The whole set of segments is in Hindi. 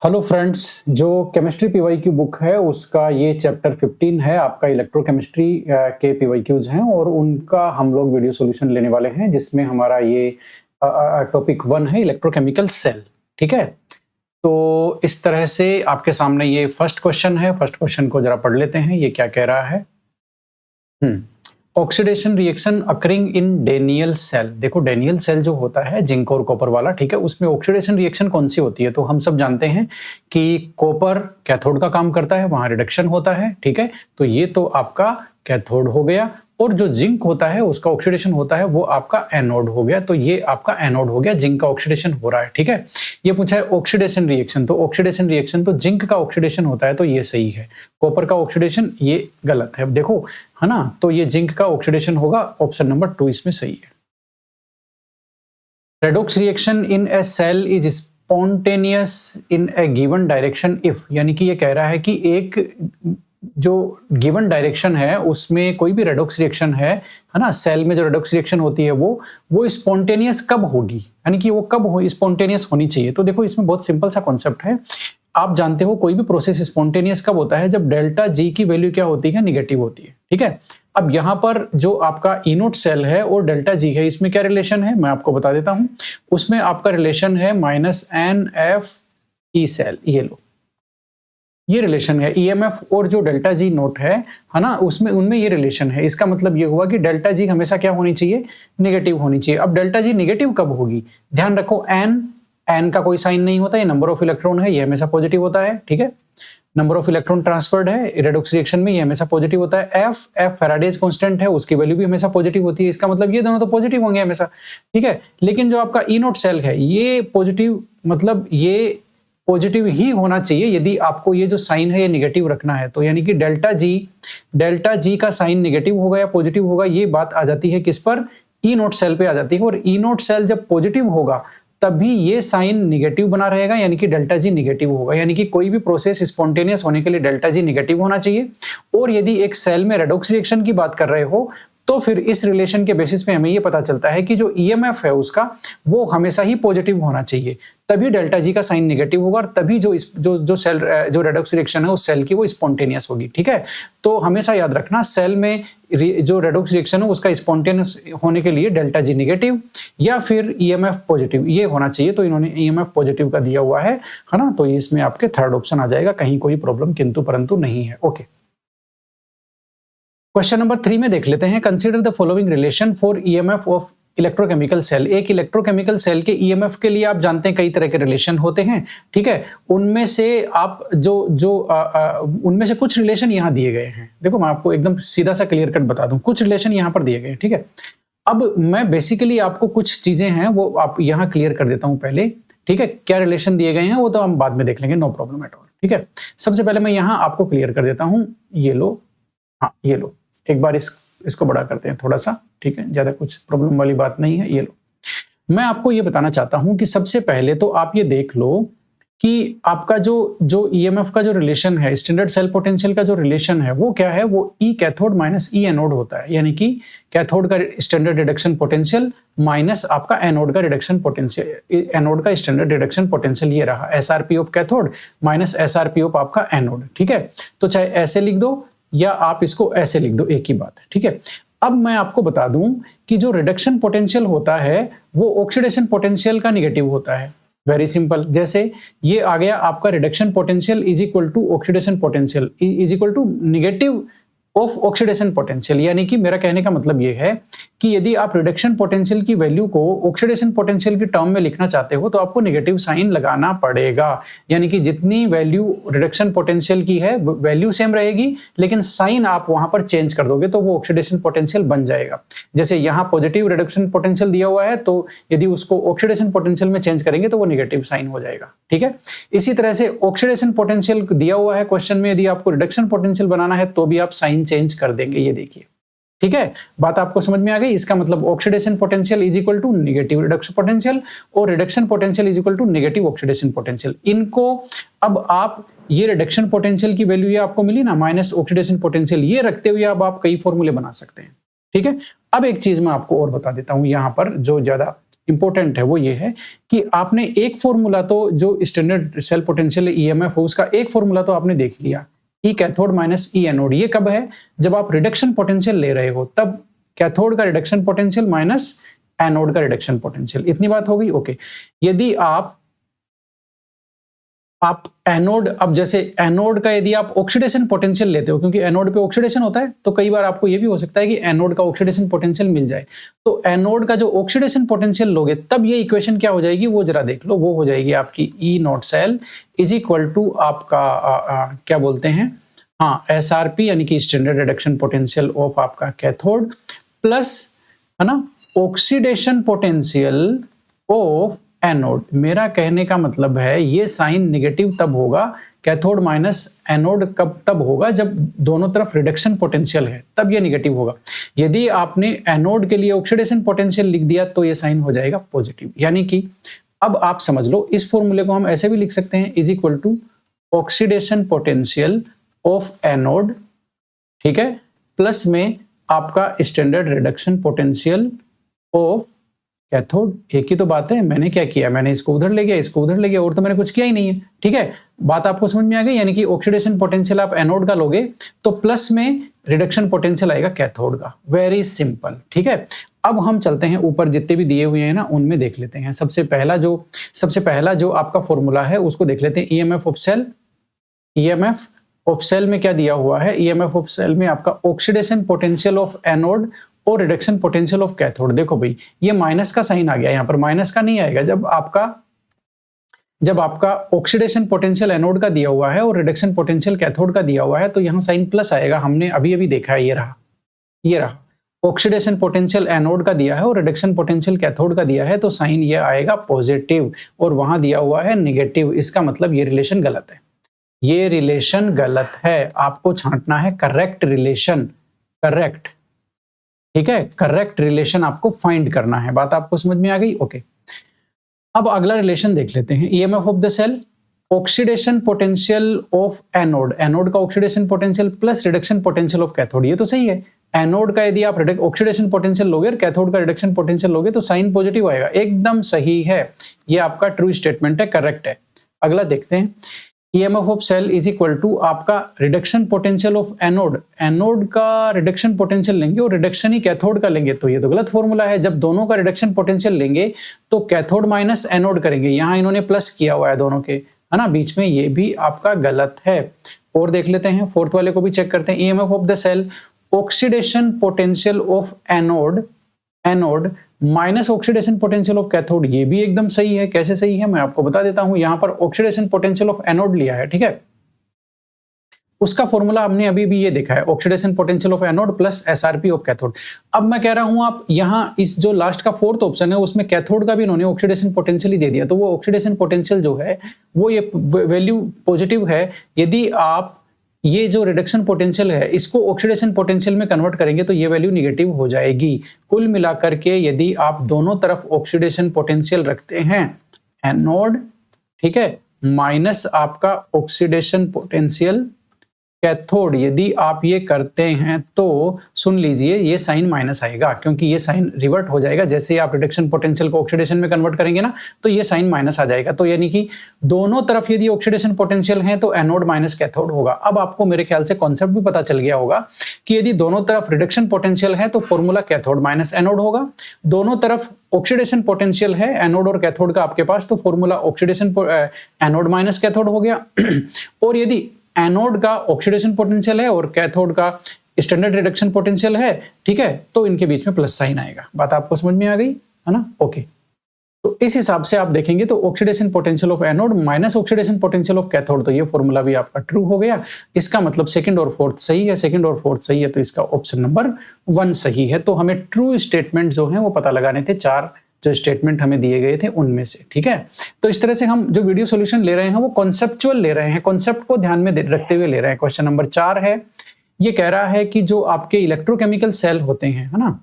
हेलो फ्रेंड्स, जो केमिस्ट्री पीवाई की बुक है उसका ये चैप्टर 15 है। आपका इलेक्ट्रोकेमिस्ट्री के पीवाईक्यूज हैं और उनका हम लोग वीडियो सॉल्यूशन लेने वाले हैं, जिसमें हमारा ये टॉपिक 1 है इलेक्ट्रोकेमिकल सेल। ठीक है, तो इस तरह से आपके सामने ये फर्स्ट क्वेश्चन है। फर्स्ट क्वेश्चन को जरा पढ़ लेते हैं, ये क्या कह रहा है। Oxidation reaction occurring in Daniell cell. देखो, डेनियल सेल जो होता है जिंक और कॉपर वाला, ठीक है, उसमें ऑक्सीडेशन रिएक्शन कौन सी होती है? तो हम सब जानते हैं कि कॉपर कैथोड का काम करता है, वहां रिडक्शन होता है। ठीक है, तो ये तो आपका कैथोड हो गया, और जो जिंक होता है उसका ऑक्सीडेशन होता है, वो आपका एनोड हो गया। तो ये आपका एनोड हो गया, जिंक का ऑक्सीडेशन हो रहा है। ठीक है, ये पूछा है ऑक्सीडेशन रिएक्शन, तो ऑक्सीडेशन रिएक्शन तो जिंक का ऑक्सीडेशन होता है, तो ये सही है। कॉपर का ऑक्सीडेशन ये गलत है, देखो, है ना। तो ये जिंक का ऑक्सीडेशन होगा, ऑप्शन नंबर 2 इसमें सही है। Redox reaction in a cell is spontaneous in a given direction if, यानी कि ये कह रहा है कि एक जो गिवन डायरेक्शन है उसमें कोई भी रेडॉक्स रिएक्शन है ना, सेल में जो रेडॉक्स रिएक्शन होती है वो स्पॉन्टेनियस कब होगी, यानी कि वो कब स्पॉन्टेनियस होनी चाहिए। तो देखो, इसमें बहुत सिंपल सा कॉन्सेप्ट है। आप जानते हो कोई भी प्रोसेस स्पॉन्टेनियस कब होता है? जब डेल्टा जी की वैल्यू क्या होती है? निगेटिव होती है। ठीक है, अब यहां पर जो आपका इनोट सेल है और डेल्टा जी है, इसमें क्या रिलेशन है मैं आपको बता देता हूं। उसमें आपका रिलेशन है -NF सेल, ये लो, ये रिलेशन है। ईएमएफ और जो डेल्टा जी नोट है ना, उसमें उनमें ये रिलेशन है। इसका मतलब ये हुआ कि डेल्टा जी हमेशा क्या होनी चाहिए? निगेटिव होनी चाहिए। अब डेल्टा जी निगेटिव कब होगी? ध्यान रखो, एन का कोई साइन नहीं होता, ये नंबर ऑफ इलेक्ट्रॉन है, ये हमेशा पॉजिटिव होता है। ठीक है, नंबर ऑफ इलेक्ट्रॉन ट्रांसफर्ड है रेडॉक्स रिएक्शन में, ये हमेशा पॉजिटिव होता है। एफ फैराडेज कांस्टेंट है, उसकी वैल्यू भी हमेशा पॉजिटिव होती है। इसका मतलब ये दोनों तो पॉजिटिव होंगे हमेशा। ठीक है, लेकिन जो आपका ई नोट सेल है ये पॉजिटिव, मतलब ये पॉजिटिव ही होना चाहिए यदि आपको ये जो साइन है ये निगेटिव रखना है। तो यानी कि डेल्टा जी का साइन निगेटिव होगा या पॉजिटिव होगा, ये बात आ जाती है किस पर? ई नोट सेल पे आ जाती है। और ई नोट सेल जब पॉजिटिव होगा तभी ये साइन निगेटिव बना रहेगा, यानी कि डेल्टा जी निगेटिव होगा। यानी कि कोई भी प्रोसेस स्पॉन्टेनियस होने के लिए डेल्टा जी निगेटिव होना चाहिए। और यदि एक सेल में रेडॉक्स रिएक्शन की बात कर रहे हो तो फिर इस रिलेशन के बेसिस पे हमें ये पता चलता है कि जो ईएमएफ है उसका वो हमेशा ही पॉजिटिव होना चाहिए, तभी डेल्टा जी का साइन नेगेटिव होगा और तभी जो सेल जो रेडॉक्स रिएक्शन है उस सेल की वो स्पॉन्टेनियस होगी। ठीक है, तो हमेशा याद रखना, सेल में जो रेडॉक्स रिएक्शन है उसका स्पॉन्टेनियस होने के लिए डेल्टा जी नेगेटिव या फिर ईएमएफ पॉजिटिव ये होना चाहिए। तो इन्होंने ईएमएफ पॉजिटिव का दिया हुआ है ना, तो इसमें आपके थर्ड ऑप्शन आ जाएगा, कहीं कोई प्रॉब्लम किंतु परंतु नहीं है। ओके, क्वेश्चन नंबर 3 में देख लेते हैं। Consider the following relation for EMF of electrochemical cell. एक इलेक्ट्रोकेमिकल सेल के ईएमएफ के लिए आप जानते हैं कई तरह के रिलेशन होते हैं। ठीक है, उनमें से आप उनमें से कुछ रिलेशन यहां दिए गए हैं। देखो, मैं आपको एकदम सीधा सा क्लियर कट बता दूं, कुछ रिलेशन यहां पर दिए गए हैं। ठीक है, अब मैं बेसिकली आपको कुछ चीजें हैं वो आप यहां क्लियर कर देता हूं पहले। ठीक है, क्या रिलेशन दिए गए हैं वो तो हम बाद में देख लेंगे, नो प्रॉब्लम एट ऑल। ठीक है, सबसे पहले मैं यहां आपको क्लियर कर देता हूं, ये लो, हाँ ये लो, एक बार इसको बड़ा करते हैं थोड़ा सा। ठीक है, ज्यादा कुछ प्रॉब्लम वाली बात नहीं है। ये लो, मैं आपको ये बताना चाहता हूं कि सबसे पहले तो आप ये देख लो कि आपका जो ईएमएफ का जो रिलेशन है, स्टैंडर्ड सेल पोटेंशियल का जो रिलेशन है वो क्या है? वो ई कैथोड माइनस ई एनोड होता है। यानी कि कैथोड का स्टैंडर्ड रिडक्शन पोटेंशियल माइनस आपका एनोड का रिडक्शन पोटेंशियल, एनोड का स्टैंडर्ड रिडक्शन पोटेंशियल ये रहा, SRP of cathode minus SRP of आपका एनोड। ठीक है, तो चाहे ऐसे लिख दो या आप इसको ऐसे लिख दो, एक ही बात है। ठीक है, अब मैं आपको बता दूं कि जो रिडक्शन पोटेंशियल होता है वो ऑक्सीडेशन पोटेंशियल का निगेटिव होता है। वेरी सिंपल, जैसे ये आ गया आपका reduction potential is equal to oxidation potential is equal to negative of oxidation potential. यानी कि मेरा कहने का मतलब ये है कि यदि आप रिडक्शन पोटेंशियल की वैल्यू को ऑक्सीडेशन पोटेंशियल की टर्म में लिखना चाहते हो तो आपको नेगेटिव साइन लगाना पड़ेगा। यानी कि जितनी वैल्यू रिडक्शन पोटेंशियल की है वैल्यू सेम रहेगी, लेकिन साइन आप वहां पर चेंज कर दोगे तो वो ऑक्सीडेशन पोटेंशियल बन जाएगा। जैसे यहाँ पॉजिटिव रिडक्शन पोटेंशियल दिया हुआ है, तो यदि उसको ऑक्सीडेशन पोटेंशियल में चेंज करेंगे तो वो नेगेटिव साइन हो जाएगा। ठीक है, इसी तरह से ऑक्सीडेशन पोटेंशियल दिया हुआ है क्वेश्चन में, यदि आपको रिडक्शन पोटेंशियल बनाना है तो भी आप साइन चेंज कर देंगे। ये देखिए, ठीक है, बात आपको समझ में आ गई। इसका मतलब oxidation potential is equal to negative reduction potential और reduction potential is equal to negative oxidation potential. इनको अब आप ये रिडक्शन पोटेंशियल की वैल्यू ये आपको मिली ना माइनस ऑक्सीडेशन पोटेंशियल, ये रखते हुए अब आप कई फॉर्मूले बना सकते हैं। ठीक है, अब एक चीज मैं आपको और बता देता हूं यहां पर जो ज्यादा इंपॉर्टेंट है वो ये है कि आपने एक फॉर्मूला तो जो स्टैंडर्ड सेल पोटेंशियल ईएमएफ हो उसका एक फॉर्मूला तो आपने देख लिया, ई कैथोड माइनस ई एनोड। ये कब है? जब आप रिडक्शन पोटेंशियल ले रहे हो, तब कैथोड का रिडक्शन पोटेंशियल माइनस एनोड का रिडक्शन पोटेंशियल। इतनी बात हो गई, ओके। यदि आप एनोड, अब जैसे एनोड का यदि आप ऑक्सीडेशन पोटेंशियल लेते हो, क्योंकि एनोड पे ऑक्सीडेशन होता है, तो कई बार आपको ये भी हो सकता है कि एनोड का ऑक्सीडेशन पोटेंशियल मिल जाए। तो एनोड का जो ऑक्सीडेशन पोटेंशियल लोगे तब ये इक्वेशन क्या हो जाएगी वो जरा देख लो। वो हो जाएगी आपकी E not cell is equal to आपका क्या बोलते हैं, हाँ, एसआरपी यानी कि स्टैंडर्ड रिडक्शन पोटेंशियल ऑफ आपका कैथोड प्लस, है ना, ऑक्सीडेशन पोटेंशियल ऑफ एनोड। मेरा कहने का मतलब है ये साइन नेगेटिव तब होगा, कैथोड माइनस एनोड कब तब होगा जब दोनों तरफ रिडक्शन पोटेंशियल है, तब ये नेगेटिव होगा। यदि आपने एनोड के लिए ऑक्सीडेशन पोटेंशियल लिख दिया तो ये साइन हो जाएगा पॉजिटिव। यानी कि अब आप समझ लो, इस फॉर्मूले को हम ऐसे भी लिख सकते हैं, is equal to oxidation potential of anode, ठीक है, प्लस में आपका standard reduction potential of cathode. एक ही तो बात है, मैंने क्या किया, मैंने इसको उधर ले गया, इसको उधर ले गया, और तो मैंने कुछ किया ही नहीं है, ठीक है। बात आपको समझ में आ गई? यानी कि ऑक्सीडेशन पोटेंशियल आप एनोड का लोगे तो प्लस में रिडक्शन पोटेंशियल आएगा कैथोड का। वेरी सिंपल, ठीक है। अब हम चलते हैं ऊपर, जितने भी दिए हुए हैं ना उनमें देख लेते हैं। सबसे पहला जो आपका फॉर्मूला है उसको देख लेते हैं, EMF of cell. EMF of cell में क्या दिया हुआ है? ईएमएफ ऑफ सेल में आपका ऑक्सीडेशन पोटेंशियल ऑफ एनोड और रिडक्शन पोटेंशियल ऑफ कैथोड। देखो भाई, ये माइनस का साइन आ गया, यहाँ पर माइनस का नहीं आएगा। जब आपका ऑक्सीडेशन पोटेंशियल एनोड का दिया हुआ है और रिडक्शन पोटेंशियल कैथोड का दिया हुआ है तो यहाँ साइन प्लस आएगा। हमने अभी अभी देखा है, ये रहा ऑक्सीडेशन पोटेंशियल एनोड का दिया है और रिडक्शन पोटेंशियल कैथोड का दिया है, तो साइन ये आएगा पॉजिटिव, और वहां दिया हुआ है नेगेटिव। इसका मतलब ये रिलेशन गलत है, ये रिलेशन गलत है। आपको छांटना है करेक्ट रिलेशन, करेक्ट, ठीक है, करेक्ट रिलेशन आपको फाइंड करना है। बात आपको समझ में आ गई? ओके। अब अगला रिलेशन देख लेते हैं, EMF of the cell, oxidation potential of anode, anode का oxidation potential plus reduction potential of cathode. ये तो सही है। एनोड का यदि आप ऑक्सीडेशन पोटेंशियल लोगे और कैथोड का रिडक्शन पोटेंशियल लोगे तो साइन पॉजिटिव आएगा। एकदम सही है, ये आपका ट्रू स्टेटमेंट है, करेक्ट है। अगला देखते हैं, EMF of cell is equal to आपका reduction potential of anode, anode का रिडक्शन पोटेंशियल लेंगे और रिडक्शन ही कैथोड का लेंगे, तो ये तो गलत फॉर्मूला है। जब दोनों का रिडक्शन पोटेंशियल लेंगे तो कैथोड माइनस एनोड करेंगे, यहाँ इन्होंने प्लस किया हुआ है दोनों के, है ना, बीच में, ये भी आपका गलत है। और देख लेते हैं, फोर्थ वाले को भी चेक करते हैं, EMF of the cell, oxidation potential of anode minus oxidation potential of cathode. ये भी एकदम सही है। कैसे सही है मैं आपको बता देता हूं। यहां पर ऑक्सीडेशन पोटेंशियल ऑफ एनोड लिया है, ठीक है, उसका फॉर्मूला हमने अभी भी ये देखा है, oxidation potential of anode plus SRP of cathode. अब मैं कह रहा हूं आप यहां इस जो लास्ट का फोर्थ ऑप्शन है उसमें कैथोड का भी इन्होंने ऑक्सीडेशन पोटेंशियल ही दे दिया, तो वो ऑक्सीडेशन पोटेंशियल जो है वो ये वैल्यू पॉजिटिव है। यदि आप ये जो रिडक्शन पोटेंशियल है इसको ऑक्सीडेशन पोटेंशियल में कन्वर्ट करेंगे तो ये वैल्यू निगेटिव हो जाएगी। कुल मिलाकर के यदि आप दोनों तरफ ऑक्सीडेशन पोटेंशियल रखते हैं, एनोड, ठीक है, माइनस आपका ऑक्सीडेशन पोटेंशियल कैथोड, यदि आप ये करते हैं तो सुन लीजिए ये साइन माइनस आएगा, क्योंकि ये साइन रिवर्ट हो जाएगा। जैसे आप रिडक्शन पोटेंशियल को ऑक्सीडेशन में कन्वर्ट करेंगे ना तो ये साइन माइनस आ जाएगा। तो यानी कि दोनों तरफ यदि ऑक्सीडेशन पोटेंशियल है तो एनोड माइनस कैथोड होगा। अब आपको मेरे ख्याल से कॉन्सेप्ट भी पता चल गया होगा कि यदि दोनों तरफ रिडक्शन पोटेंशियल है तो फॉर्मूला कैथोड माइनस एनोड होगा, दोनों तरफ ऑक्सीडेशन पोटेंशियल है एनोड और कैथोड का आपके पास तो formula oxidation anode minus cathode हो गया। और यदि एनोड का ऑक्सीडेशन पोटेंशियल है और कैथोड का स्टैंडर्ड रिडक्शन पोटेंशियल है, ठीक है, तो इनके बीच में प्लस साइन आएगा। बात आपको समझ में आ गई है ना? ओके। तो इस हिसाब से आप देखेंगे तो oxidation potential of anode minus oxidation potential of cathode, तो ये फॉर्मूला भी आपका ट्रू हो गया। इसका मतलब सेकंड और फोर्थ सही है, सेकंड और फोर्थ सही है, तो इसका ऑप्शन नंबर 1 सही है। तो हमें ट्रू स्टेटमेंट जो है वो पता लगाने थे, 4 जो स्टेटमेंट हमें दिए गए थे उनमें से, ठीक है। तो इस तरह से हम जो वीडियो सॉल्यूशन ले रहे हैं वो कॉन्सेप्चुअल ले रहे हैं, कॉन्सेप्ट को ध्यान में रखते हुए ले रहे हैं। क्वेश्चन नंबर 4 है, ये कह रहा है कि जो आपके इलेक्ट्रोकेमिकल सेल होते हैं, है ना,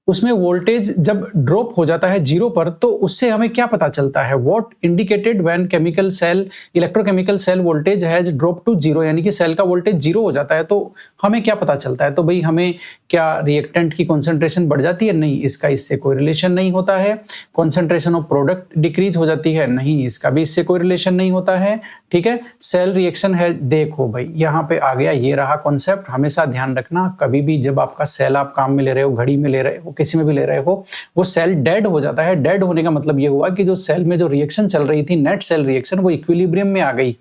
उसमें वोल्टेज जब ड्रॉप हो जाता है 0 पर, तो उससे हमें क्या पता चलता है? What indicated when chemical cell electrochemical cell voltage has drop to 0, यानी कि सेल का वोल्टेज 0 हो जाता है, तो हमें क्या पता चलता है? तो भाई हमें क्या रिएक्टेंट की कॉन्सेंट्रेशन बढ़ जाती है? नहीं, इसका इससे कोई रिलेशन नहीं होता है। कॉन्सेंट्रेशन ऑफ प्रोडक्ट डिक्रीज हो जाती है? नहीं, इसका भी इससे कोई रिलेशन नहीं होता है। ठीक है, सेल रिएक्शन है। देखो भाई यहाँ पे आ गया, ये रहा कॉन्सेप्ट। हमेशा ध्यान रखना, कभी भी जब आपका सेल आप काम में ले रहे हो, घड़ी में ले रहे हो, किसी में भी ले रहे हो, वो सेल डेड हो जाता है। डेड होने का मतलब ये हुआ कि जो सेल में जो रिएक्शन चल रही थी, नेट सेल रिएक्शन, वो इक्विलिब्रियम में आ गई।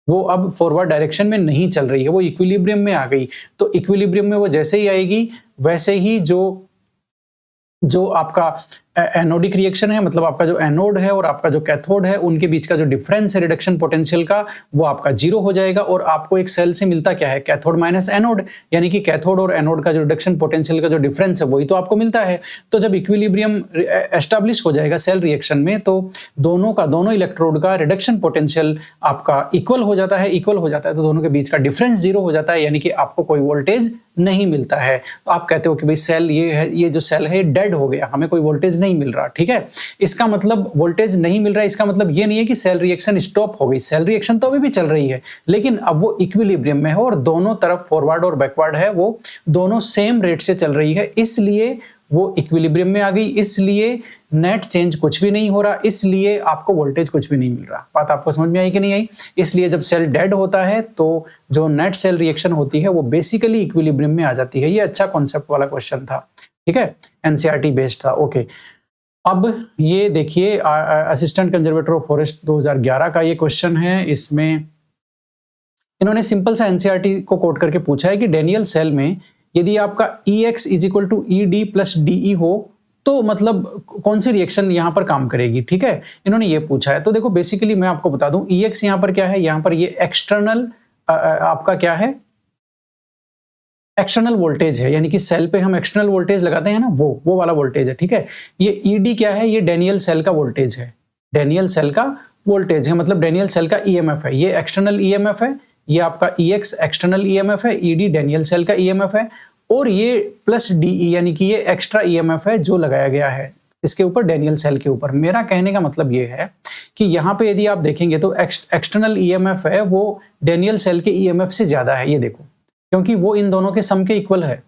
वो अब फॉरवर्ड डायरेक्शन में नहीं चल रही है, वो इक्विलिब्रियम में आ गई। तो इक्विलिब्रियम में वो जैसे ही आएगी, वैसे ही जो आपका एनोडिक रिएक्शन है, मतलब आपका जो एनोड है और आपका जो कैथोड है, उनके बीच का जो डिफरेंस है रिडक्शन पोटेंशियल का, वो आपका 0 हो जाएगा। और आपको एक सेल से मिलता क्या है? कैथोड माइनस एनोड, यानी कि कैथोड और एनोड का जो रिडक्शन पोटेंशियल का जो डिफरेंस है, वही तो आपको मिलता है। तो जब इक्विलिब्रियम एस्टैब्लिश हो जाएगा सेल रिएक्शन में, तो दोनों इलेक्ट्रोड का रिडक्शन पोटेंशियल आपका इक्वल हो जाता है। इक्वल हो जाता है तो दोनों के बीच का डिफरेंस 0 हो जाता है, यानी कि आपको कोई वोल्टेज नहीं मिलता है। तो आप कहते हो कि भाई सेल ये जो सेल है डेड हो गया, हमें कोई वोल्टेज नहीं मिल रहा। ठीक है, इसका मतलब वोल्टेज नहीं मिल रहा है, इसका मतलब ये नहीं है कि सेल रिएक्शन स्टॉप हो गई। सेल रिएक्शन तो अभी भी चल रही है, लेकिन अब वो इक्विलिब्रियम में है और दोनों तरफ फॉरवर्ड और बैकवर्ड है, वो दोनों सेम रेट से चल रही है, इसलिए वो इक्विलिब्रियम में आ गई। इसलिए नेट चेंज कुछ भी नहीं हो रहा, इसलिए आपको वोल्टेज कुछ भी नहीं मिल रहा। बात आपको समझ में आई कि नहीं आई? इसलिए जब सेल डेड होता है तो जो नेट सेल रिएक्शन होती है वो बेसिकली इक्विलिब्रियम में आ जाती है। ये अच्छा कॉन्सेप्ट वाला क्वेश्चन था। ठीक है, एनसीईआरटी बेस्ड था। ओके, अब ये देखिए असिस्टेंट कंजर्वेटर ऑफ फॉरेस्ट 2011 का ये क्वेश्चन है। इसमें इन्होंने सिंपल सा एनसीईआरटी को कोट करके पूछा है कि डेनियल सेल में यदि आपका EX is equal to ED plus DE हो, तो मतलब कौन सी रिएक्शन यहां पर काम करेगी। ठीक है, इन्होंने ये पूछा है। तो देखो बेसिकली मैं आपको बता दूं, EX यहां पर क्या है? यहां पर ये एक्सटर्नल आपका क्या है? एक्सटर्नल वोल्टेज है, यानी कि सेल पे हम एक्सटर्नल वोल्टेज लगाते हैं ना, वो वाला वोल्टेज है। ठीक है, ये ED क्या है? ये डेनियल सेल का वोल्टेज है। डेनियल सेल का वोल्टेज है, मतलब डेनियल सेल का EMF है। ये एक्सटर्नल EMF है, ये आपका EX एक्सटर्नल EMF है, ED डेनियल सेल का EMF है, और ये प्लस DE यानी कि ये एक्स्ट्रा EMF है जो लगाया गया है इसके ऊपर, डेनियल सेल के ऊपर। मेरा कहने का मतलब ये है कि यहाँ पे यदि आप देखेंगे तो एक्सटर्नल EMF है वो डेनियल सेल के EMF से ज्यादा है, ये देखो, क्योंकि वो इन दोनों के सम के इक्वल है।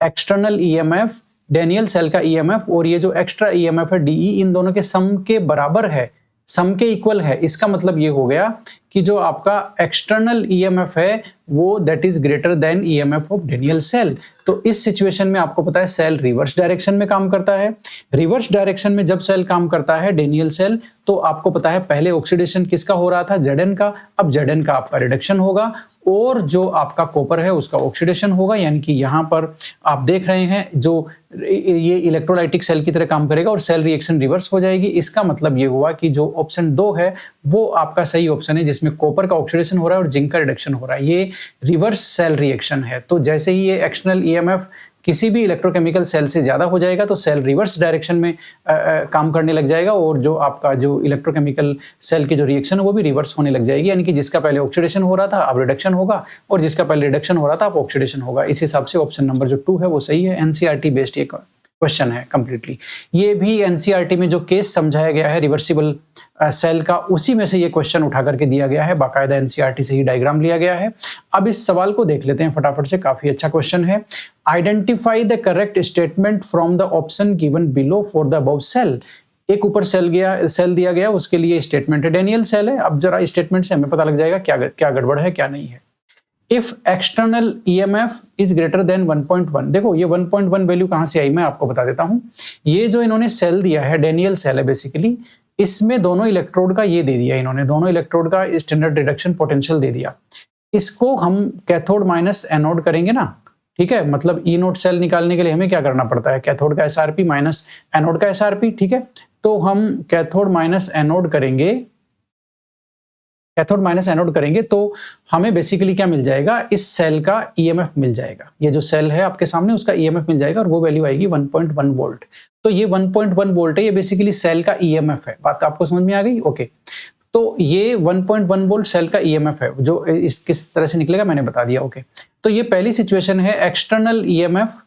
एक्सटर्नल EMF डेनियल सेल का EMF और ये जो एक्स्ट्रा EMF है DE, इन दोनों के सम के बराबर है, सम के इक्वल है। इसका मतलब ये हो गया कि जो आपका एक्सटर्नल EMF है वो that is greater than EMF of Daniell cell. तो इस सिचुएशन में आपको पता है सेल रिवर्स डायरेक्शन में काम करता है। रिवर्स डायरेक्शन में जब सेल काम करता है डेनियल सेल, तो आपको पता है पहले ऑक्सीडेशन किसका हो रहा था? Zn का। अब Zn का आपका रिडक्शन होगा और जो आपका कॉपर है उसका ऑक्सीडेशन होगा, यानी कि यहाँ पर आप देख रहे हैं जो ये इलेक्ट्रोलाइटिक सेल की तरह काम करेगा और सेल रिएक्शन रिवर्स हो जाएगी। इसका मतलब ये हुआ कि जो ऑप्शन 2 है वो आपका सही ऑप्शन है, जिसमें कॉपर का ऑक्सीडेशन हो रहा है और जिंक का रिडक्शन हो रहा है। ये रिवर्स सेल रिएक्शन है। तो जैसे ही ये एक्सटर्नल EMF किसी भी इलेक्ट्रोकेमिकल सेल से ज्यादा हो जाएगा तो सेल रिवर्स डायरेक्शन में काम करने लग जाएगा और जो आपका जो इलेक्ट्रोकेमिकल सेल की जो रिएक्शन है वो भी रिवर्स होने लग जाएगी, यानी कि जिसका पहले ऑक्सीडेशन हो रहा था अब रिडक्शन होगा और जिसका पहले रिडक्शन हो रहा था अब ऑक्सीडेशन होगा। इस हिसाब से ऑप्शन नंबर जो 2 है वो सही है। एनसीईआरटी बेस्ड ये क्वेश्चन है कंप्लीटली। ये भी एनसीईआरटी में जो केस समझाया गया है रिवर्सिबल सेल का, उसी में से ये क्वेश्चन उठा करके दिया गया है, बाकायदा एनसीईआरटी से ही डायग्राम लिया गया है। अब इस सवाल को देख लेते हैं फटाफट से, काफी अच्छा क्वेश्चन है। Identify the correct statement from the option given below for the above cell. एक ऊपर सेल दिया गया, उसके लिए स्टेटमेंट है डेनियल सेल है। अब जरा स्टेटमेंट से हमें पता लग जाएगा क्या गड़बड़ है क्या नहीं है। If external EMF is greater then 1.1, देखो ये 1.1 वैल्यू कहां से आई मैं आपको बता देता हूं। ये जो इन्होंने सेल दिया है डेनियल सेल है बेसिकली, इसमें दोनों इलेक्ट्रोड का ये दे दिया इन्होंने, दोनों इलेक्ट्रोड का स्टैंडर्ड रिडक्शन पोटेंशियल दे दिया। इसको हम कैथोड माइनस एनोड करेंगे ना, ठीक है, मतलब ई नोड सेल निकालने के लिए हमें क्या करना पड़ता है? कैथोड का SRP माइनस एनोड का SRP, ठीक है। तो हम कैथोड माइनस एनोड करेंगे, कैथोड माइनस एनोड करेंगे तो हमें बेसिकली क्या मिल जाएगा? इस सेल का EMF मिल जाएगा। ये जो सेल है आपके सामने उसका EMF मिल जाएगा और वो वैल्यू आएगी 1.1 वोल्ट। तो ये 1.1 वोल्ट है, ये बेसिकली सेल का EMF है। बात आपको समझ में आ गई? ओके, तो ये 1.1 वोल्ट सेल का EMF है जो इस किस तरह से निकलेगा मैंने बता दिया। ओके, तो ये पहली सिचुएशन है, एक्सटर्नल EMF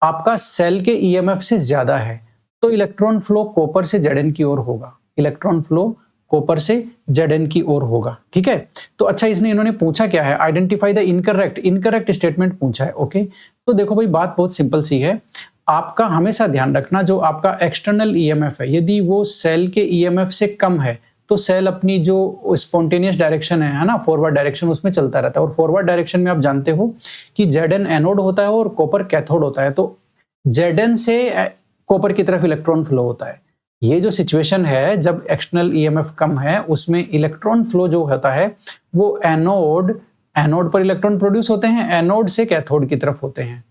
आपका सेल के ईएमएफ से ज्यादा है तो इलेक्ट्रॉन फ्लो कॉपर से जेडएन की ओर होगा, इलेक्ट्रॉन फ्लो कॉपर से जेडएन की ओर होगा। ठीक है, तो अच्छा इन्होंने पूछा क्या है, आइडेंटिफाई द इनकरेक्ट स्टेटमेंट पूछा है। ओके, तो देखो भाई बात बहुत सिंपल सी है, आपका हमेशा ध्यान रखना जो आपका एक्सटर्नल ईएमएफ है यदि वो सेल के ईएमएफ से कम है तो सेल अपनी जो स्पॉन्टेनियस डायरेक्शन है ना, फॉरवर्ड डायरेक्शन, उसमें चलता रहता है। और फॉरवर्ड डायरेक्शन में आप जानते हो कि जेडएन एनोड होता है और कॉपर कैथोड होता है, तो जेडएन से कॉपर की तरफ इलेक्ट्रॉन फ्लो होता है। ये जो सिचुएशन है जब एक्सटर्नल ईएमएफ कम है उसमें इलेक्ट्रॉन फ्लो जो होता है वो एनोड पर इलेक्ट्रॉन प्रोड्यूस होते हैं, एनोड से कैथोड की तरफ होते हैं।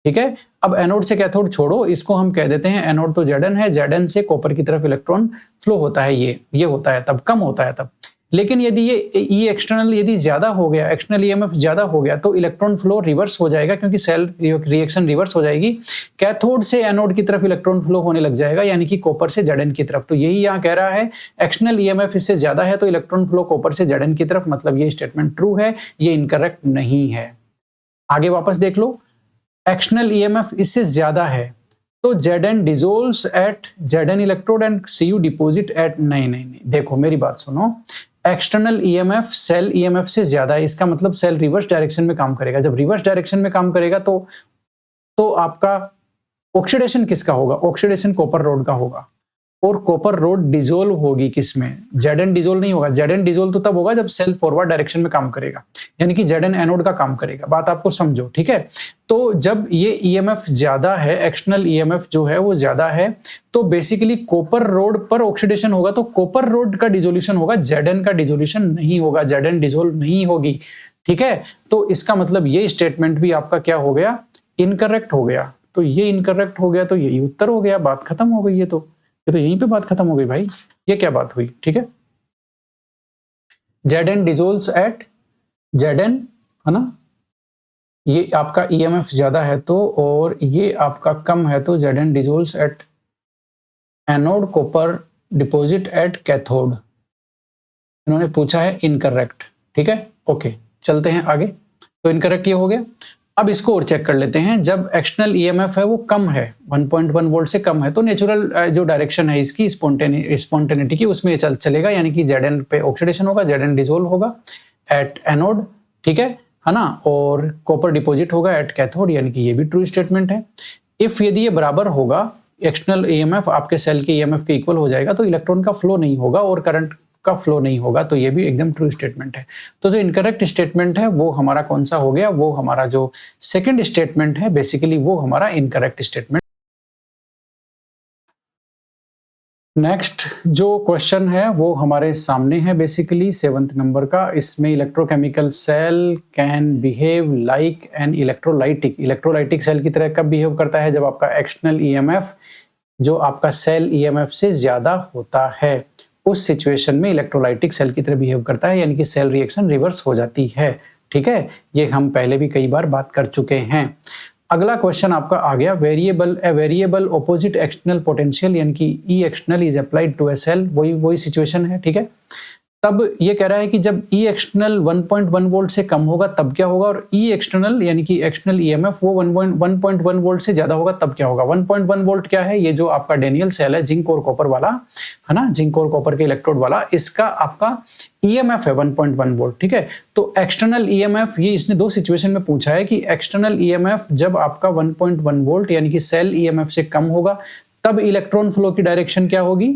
ठीक है, अब एनोड से कैथोड छोड़ो, इसको हम कह देते हैं एनोड तो जेडएन है, जेडएन से कॉपर की तरफ इलेक्ट्रॉन फ्लो होता है, ये होता है तब, कम होता है तब। लेकिन यदि ये एक्सटर्नल यदि ज्यादा हो गया, एक्सटर्नल ईएमएफ ज्यादा हो गया तो इलेक्ट्रॉन फ्लो रिवर्स हो जाएगा, क्योंकि सेल रिएक्शन रिवर्स हो जाएगी, कैथोड से एनोड की तरफ इलेक्ट्रॉन फ्लो होने लग जाएगा, यानी कि कॉपर से जेडएन की तरफ। तो यही यहाँ कह रहा है एक्सटर्नल ईएमएफ इससे ज्यादा है तो इलेक्ट्रॉन फ्लो कॉपर से जेडएन की तरफ, मतलब ये स्टेटमेंट ट्रू है, ये इनकरेक्ट नहीं है। आगे वापस देख लो, एक्सटर्नल ईएमएफ इससे ज्यादा है तो Zn dissolves at Zn electrode and Cu deposit at, नहीं, देखो मेरी बात सुनो, एक्सटर्नल ईएमएफ सेल ईएमएफ से ज्यादा है, इसका मतलब सेल रिवर्स डायरेक्शन में काम करेगा। जब रिवर्स डायरेक्शन में काम करेगा तो आपका ऑक्सीडेशन किसका होगा, ऑक्सीडेशन कॉपर रोड का होगा, और कॉपर रोड डिसोल्व होगी किसमें, जेडएन डिसोल्व नहीं होगा। जेडएन डिसोल्व तो तब होगा जब सेल फॉरवर्ड डायरेक्शन में काम करेगा, यानी कि जेडएन एनोड का काम करेगा। बात आपको समझो, ठीक है। तो जब ये ईएमएफ ज्यादा है, एक्सटर्नल ईएमएफ जो है वो ज्यादा है, तो बेसिकली कॉपर रोड पर ऑक्सीडेशन होगा, तो कॉपर रोड का डिसोल्यूशन होगा, जेडएन का डिसोल्यूशन नहीं होगा, जेडएन डिसोल्व नहीं होगी। ठीक है, तो इसका मतलब ये स्टेटमेंट भी आपका क्या हो गया, इनकरेक्ट हो गया। तो ये इनकरेक्ट हो गया तो यही उत्तर हो गया, बात खत्म हो गई। ये तो यहीं पे बात खत्म हो गई भाई, ये क्या बात हुई। ठीक है, जेडएन डिसोल्व्स एट जेडएन, है ना, ये आपका ईएमएफ ज्यादा है तो, और ये आपका कम है तो Zn dissolves at anode, copper deposit at cathode. इन्होंने पूछा है इनकरेक्ट। ठीक है, ओके, चलते हैं आगे। तो इनकरेक्ट ये हो गया। अब इसको और चेक कर लेते हैं, जब एक्सटर्नल ईएमएफ है वो कम है, 1.1 वोल्ट से कम है, तो नेचुरल जो डायरेक्शन है इसकी स्पॉन्टेनिटी की, उसमें चलेगा, यानी कि जेडएन पे ऑक्सीडेशन होगा, जेडएन डिसोल्व होगा एट एनोड। ठीक है ना, और कॉपर डिपॉजिट होगा एट कैथोड, यानी कि ये भी ट्रू स्टेटमेंट है। इफ यदि ये बराबर होगा, एक्सटर्नल ईएमएफ आपके सेल के ईएमएफ के इक्वल हो जाएगा, तो इलेक्ट्रॉन का फ्लो नहीं होगा और करंट का फ्लो नहीं होगा, तो ये भी एकदम ट्रू स्टेटमेंट है। तो जो इनकरेक्ट स्टेटमेंट है वो हमारा कौन सा हो गया, वो हमारा जो सेकंड स्टेटमेंट है, बेसिकली वो हमारा इनकरेक्ट स्टेटमेंट। नेक्स्ट जो क्वेश्चन है वो हमारे सामने है, बेसिकली 7th नंबर का। इसमें electrochemical cell can behave like an electrolytic cell की तरह कब बिहेव करता है, जब आपका एक्सटर्नल ईएमएफ जो आपका सेल ईएमएफ से ज्यादा होता है, उस सिचुएशन में इलेक्ट्रोलाइटिक सेल की तरह बिहेव करता है, यानी कि सेल रिएक्शन रिवर्स हो जाती है। ठीक है, ये हम पहले भी कई बार बात कर चुके हैं। अगला क्वेश्चन आपका आ गया, वेरिएबल ऑपोजिट एक्सटर्नल पोटेंशियल, यानी कि E external is applied to a cell, वही सिचुएशन है। ठीक है, तब ये कह रहा है कि जब ई एक्सटर्नल 1.1 वोल्ट से कम होगा तब क्या होगा, और ई एक्सटर्नल यानी कि एक्सटर्नल ईएमएफ वो 1.1 वोल्ट से ज्यादा होगा तब क्या होगा। 1.1 वोल्ट क्या है, ये जो आपका डेनियल सेल है, जिंक और कॉपर वाला, है ना, जिंक और कॉपर के इलेक्ट्रोड वाला, इसका आपका ईएमएफ है 1.1 वोल्ट। ठीक है, तो एक्सटर्नल ईएमएफ, ये इसने दो सिचुएशन में पूछा है कि एक्सटर्नल ईएमएफ जब आपका 1.1 वोल्ट यानी कि सेल ईएमएफ से कम होगा तब इलेक्ट्रॉन फ्लो की डायरेक्शन क्या होगी,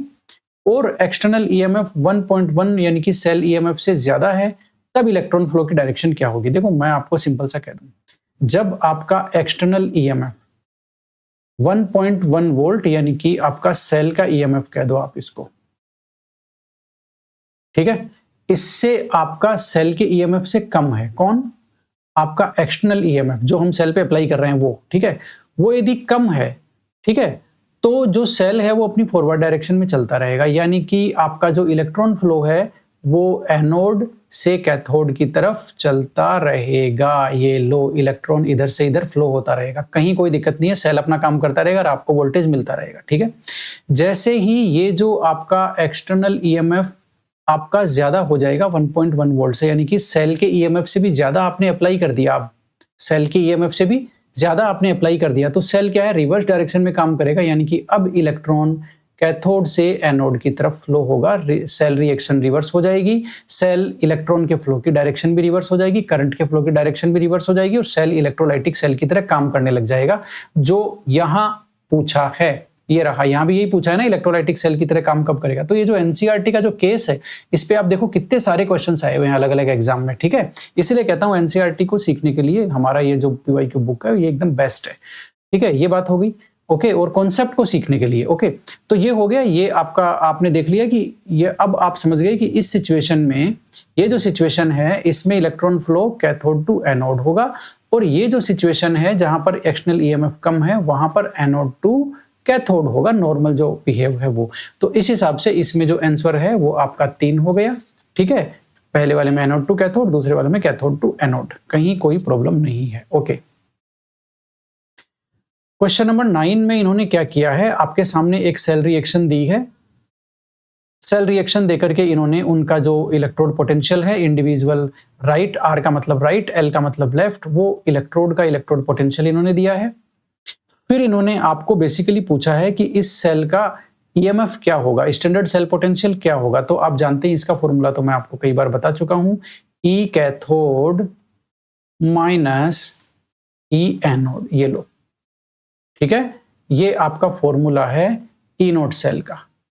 और एक्सटर्नल ईएमएफ 1.1 यानी कि सेल ईएमएफ से ज्यादा है तब इलेक्ट्रॉन फ्लो की डायरेक्शन क्या होगी। देखो मैं आपको सिंपल सा कह दूं, जब आपका एक्सटर्नल ईएमएफ 1.1 वोल्ट यानी कि आपका सेल का ईएमएफ कह दो आप इसको, ठीक है, इससे आपका सेल के ईएमएफ से कम है, कौन, आपका एक्सटर्नल ईएमएफ जो हम सेल पे अप्लाई कर रहे हैं वो, ठीक है, वो यदि कम है, ठीक है, तो जो सेल है वो अपनी फॉरवर्ड डायरेक्शन में चलता रहेगा, यानी कि आपका जो इलेक्ट्रॉन फ्लो है वो एनोड से कैथोड की तरफ चलता रहेगा। ये लो इलेक्ट्रॉन इधर से इधर फ्लो होता रहेगा, कहीं कोई दिक्कत नहीं है, सेल अपना काम करता रहेगा और आपको वोल्टेज मिलता रहेगा। ठीक है, जैसे ही ये जो आपका एक्सटर्नल ईएमएफ आपका ज्यादा हो जाएगा 1.1 वोल्ट से, यानी कि सेल के ईएमएफ से भी ज्यादा आपने अप्लाई कर दिया, आप सेल के ईएमएफ से भी ज्यादा आपने अप्लाई कर दिया तो सेल क्या है, रिवर्स डायरेक्शन में काम करेगा, यानी कि अब इलेक्ट्रॉन कैथोड से एनोड की तरफ फ्लो होगा, सेल रिएक्शन रिवर्स हो जाएगी, सेल इलेक्ट्रॉन के फ्लो की डायरेक्शन भी रिवर्स हो जाएगी, करंट के फ्लो की डायरेक्शन भी रिवर्स हो जाएगी और सेल इलेक्ट्रोलाइटिक सेल की तरह काम करने लग जाएगा, जो यहां पूछा है। ये रहा, यहां भी यही पूछा है ना, इलेक्ट्रोलाइटिक सेल की तरह काम कब करेगा। तो ये जो एनसीईआरटी का जो केस है, इस पे आप देखो कितने सारे क्वेश्चंस आए हुए हैं अलग अलग एग्जाम में, ठीक है। इसलिए कहता हूं एनसीईआरटी को सीखने के लिए हमारा ये जो पीवाईक्यू बुक है ये एकदम बेस्ट है, ठीक है। ये बात हो गई, ओके। और कॉन्सेप्ट को सीखने के लिए, ओके। तो ये हो गया, ये आपका आपने देख लिया कि ये, अब आप समझ गए कि इस सिचुएशन में, ये जो सिचुएशन है इसमें electron flow cathode to anode होगा, और ये जो सिचुएशन है जहां पर एक्सटर्नल ईएमएफ कम है वहां पर एनोड टू कैथोड होगा, नॉर्मल जो बिहेव है वो। तो इस हिसाब से इसमें जो आंसर है वो आपका 3 हो गया, ठीक है। पहले वाले में एनोड टू कैथोड, दूसरे वाले में कैथोड टू एनोड, कहीं कोई प्रॉब्लम नहीं है, ओके। क्वेश्चन नंबर 9 में इन्होंने क्या किया है, आपके सामने एक सेल रिएक्शन दी है, सेल रिएक्शन देकर के इन्होंने उनका जो इलेक्ट्रोड पोटेंशियल है इंडिविजुअल, राइट, आर का मतलब राइट, एल का मतलब लेफ्ट, वो इलेक्ट्रोड का इलेक्ट्रोड पोटेंशियल इन्होंने दिया है। फिर इन्होंने आपको बेसिकली पूछा है कि इस सेल का ईएमएफ क्या होगा, स्टैंडर्ड सेल पोटेंशियल क्या होगा। तो आप जानते हैं इसका फॉर्मूला तो मैं आपको कई बार बता चुका हूं, ई कैथोड माइनस ई एनोड, ये लो, ठीक है। ये आपका फॉर्मूला है ई नोट सेल का,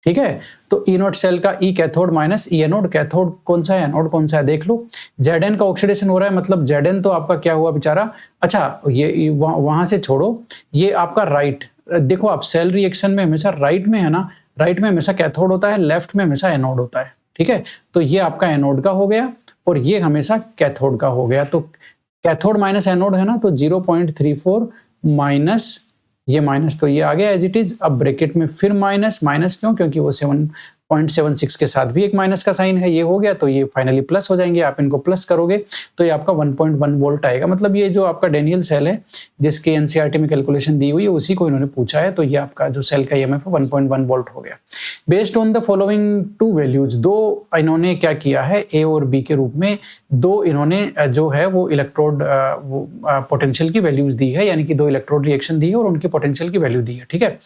ठीक है। तो ई नोट सेल का ई कैथोड माइनस ई एनोड, कैथोड कौन सा है एनोड कौन सा है देख लो। जेड का ऑक्सीडेशन हो रहा है, मतलब जेड तो आपका क्या हुआ बेचारा, अच्छा ये वहां से छोड़ो, ये आपका राइट, देखो आप सेल रिएक्शन में हमेशा राइट में है ना, राइट में हमेशा कैथोड होता है, लेफ्ट में हमेशा एनोड होता है, ठीक है। तो ये आपका एनोड का हो गया और ये हमेशा कैथोड का हो गया। तो कैथोड माइनस एनोड है ना, तो 0.34 माइनस ये माइनस, तो ये आ गया एज इट इज। अब ब्रैकेट में फिर माइनस, माइनस क्यों, क्योंकि वो 7.76 के साथ भी एक माइनस का साइन है, ये हो गया, तो ये फाइनली प्लस हो जाएंगे। आप इनको प्लस करोगे तो ये आपका 1.1 वोल्ट आएगा। मतलब ये जो आपका डेनियल सेल है जिसके एनसीईआरटी में कैलकुलेशन दी हुई है उसी को इन्होंने पूछा है, तो ये आपका जो सेल का ईएमएफ है 1.1 वोल्ट हो गया। Based on the following 2 values, दो इन्होंने क्या किया है, ए और बी के रूप में दो इन्होंने जो है वो इलेक्ट्रोड पोटेंशियल की वैल्यूज दी है, यानी कि 2 इलेक्ट्रोड रिएक्शन दी है और उनकी पोटेंशियल की वैल्यू दी है, ठीक है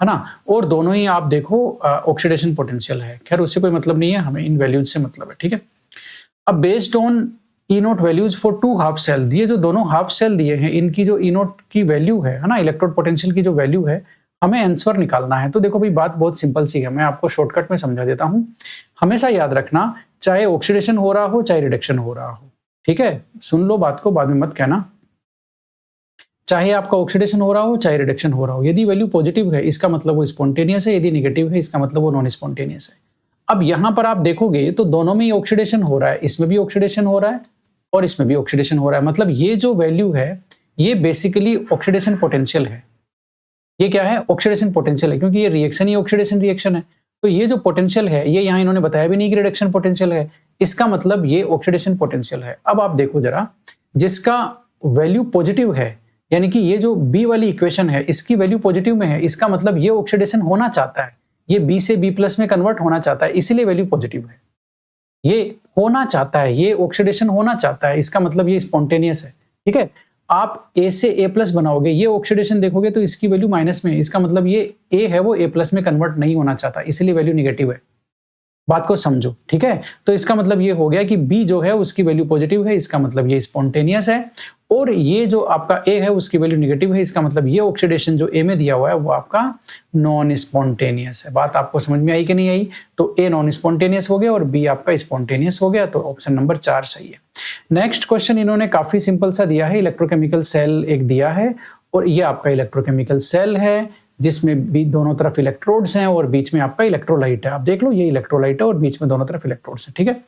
ना। और दोनों ही आप देखो ऑक्सीडेशन पोटेंशियल है, खैर उससे कोई मतलब नहीं है, हमें इन वैल्यूज से मतलब है, ठीक है। अब based on E naught values for 2 half cell, ये जो दोनों हाफ सेल दिए हैं इनकी जो ई नोट की वैल्यू है ना, इलेक्ट्रोड पोटेंशियल की जो वैल्यू है, हमें आंसर निकालना है। तो देखो भाई बात बहुत सिंपल सी है, मैं आपको शॉर्टकट में समझा देता हूं। हमेशा याद रखना, चाहे ऑक्सीडेशन हो रहा हो चाहे रिडक्शन हो रहा हो, ठीक है, सुन लो बात को, बाद में मत कहना। चाहे आपका ऑक्सीडेशन हो रहा हो चाहे रिडक्शन हो रहा हो, यदि वैल्यू पॉजिटिव है इसका मतलब वो स्पॉन्टेनियस है, यदि नेगेटिव है इसका मतलब वो नॉन स्पॉन्टेनियस है। अब यहां पर आप देखोगे तो दोनों में ही ऑक्सीडेशन हो रहा है, इसमें भी ऑक्सीडेशन हो रहा है और इसमें भी ऑक्सीडेशन हो रहा है। मतलब ये जो वैल्यू है ये बेसिकली ऑक्सीडेशन पोटेंशियल है। ये क्या है, ऑक्सीडेशन पोटेंशियल है, क्योंकि ये रिएक्शन ही ऑक्सीडेशन रिएक्शन है। तो ये जो पोटेंशियल है, ये यहाँ इन्होंने बताया भी नहीं कि रिडक्शन पोटेंशियल है, इसका मतलब ये ऑक्सीडेशन पोटेंशियल है। अब आप देखो जरा, जिसका वैल्यू पॉजिटिव है, यानी कि ये जो बी वाली इक्वेशन है इसकी वैल्यू पॉजिटिव में है, इसका मतलब ये ऑक्सीडेशन होना चाहता है, ये बी से बी प्लस में कन्वर्ट होना चाहता है, इसीलिए वैल्यू पॉजिटिव है। ये होना चाहता है, ये ऑक्सीडेशन होना चाहता है, इसका मतलब ये स्पॉन्टेनियस है, ठीक है। आप ए से ए प्लस बनाओगे, ये ऑक्सीडेशन देखोगे तो इसकी वैल्यू माइनस में है, इसका मतलब ये ए है वो ए प्लस में कन्वर्ट नहीं होना चाहता, इसलिए वैल्यू निगेटिव है। बात को समझो, ठीक है। तो इसका मतलब ये हो गया कि बी जो है उसकी वैल्यू पॉजिटिव है, इसका मतलब ये स्पॉन्टेनियस है, और ये जो आपका ए है उसकी वैल्यू निगेटिव है, इसका मतलब ये ऑक्सीडेशन जो ए में दिया हुआ है वो आपका नॉन स्पॉन्टेनियस है। बात आपको समझ में आई कि नहीं आई? तो ए नॉन स्पॉन्टेनियस हो गया और बी आपका स्पॉन्टेनियस हो गया, तो ऑप्शन नंबर 4 सही है। नेक्स्ट क्वेश्चन इन्होंने काफी सिंपल सा दिया है, इलेक्ट्रोकेमिकल सेल एक दिया है और ये आपका इलेक्ट्रोकेमिकल सेल है जिसमें भी दोनों तरफ इलेक्ट्रोड्स हैं और बीच में आपका इलेक्ट्रोलाइट है। आप देख लो ये इलेक्ट्रोलाइट है और बीच में दोनों तरफ इलेक्ट्रोड्स हैं, ठीक है।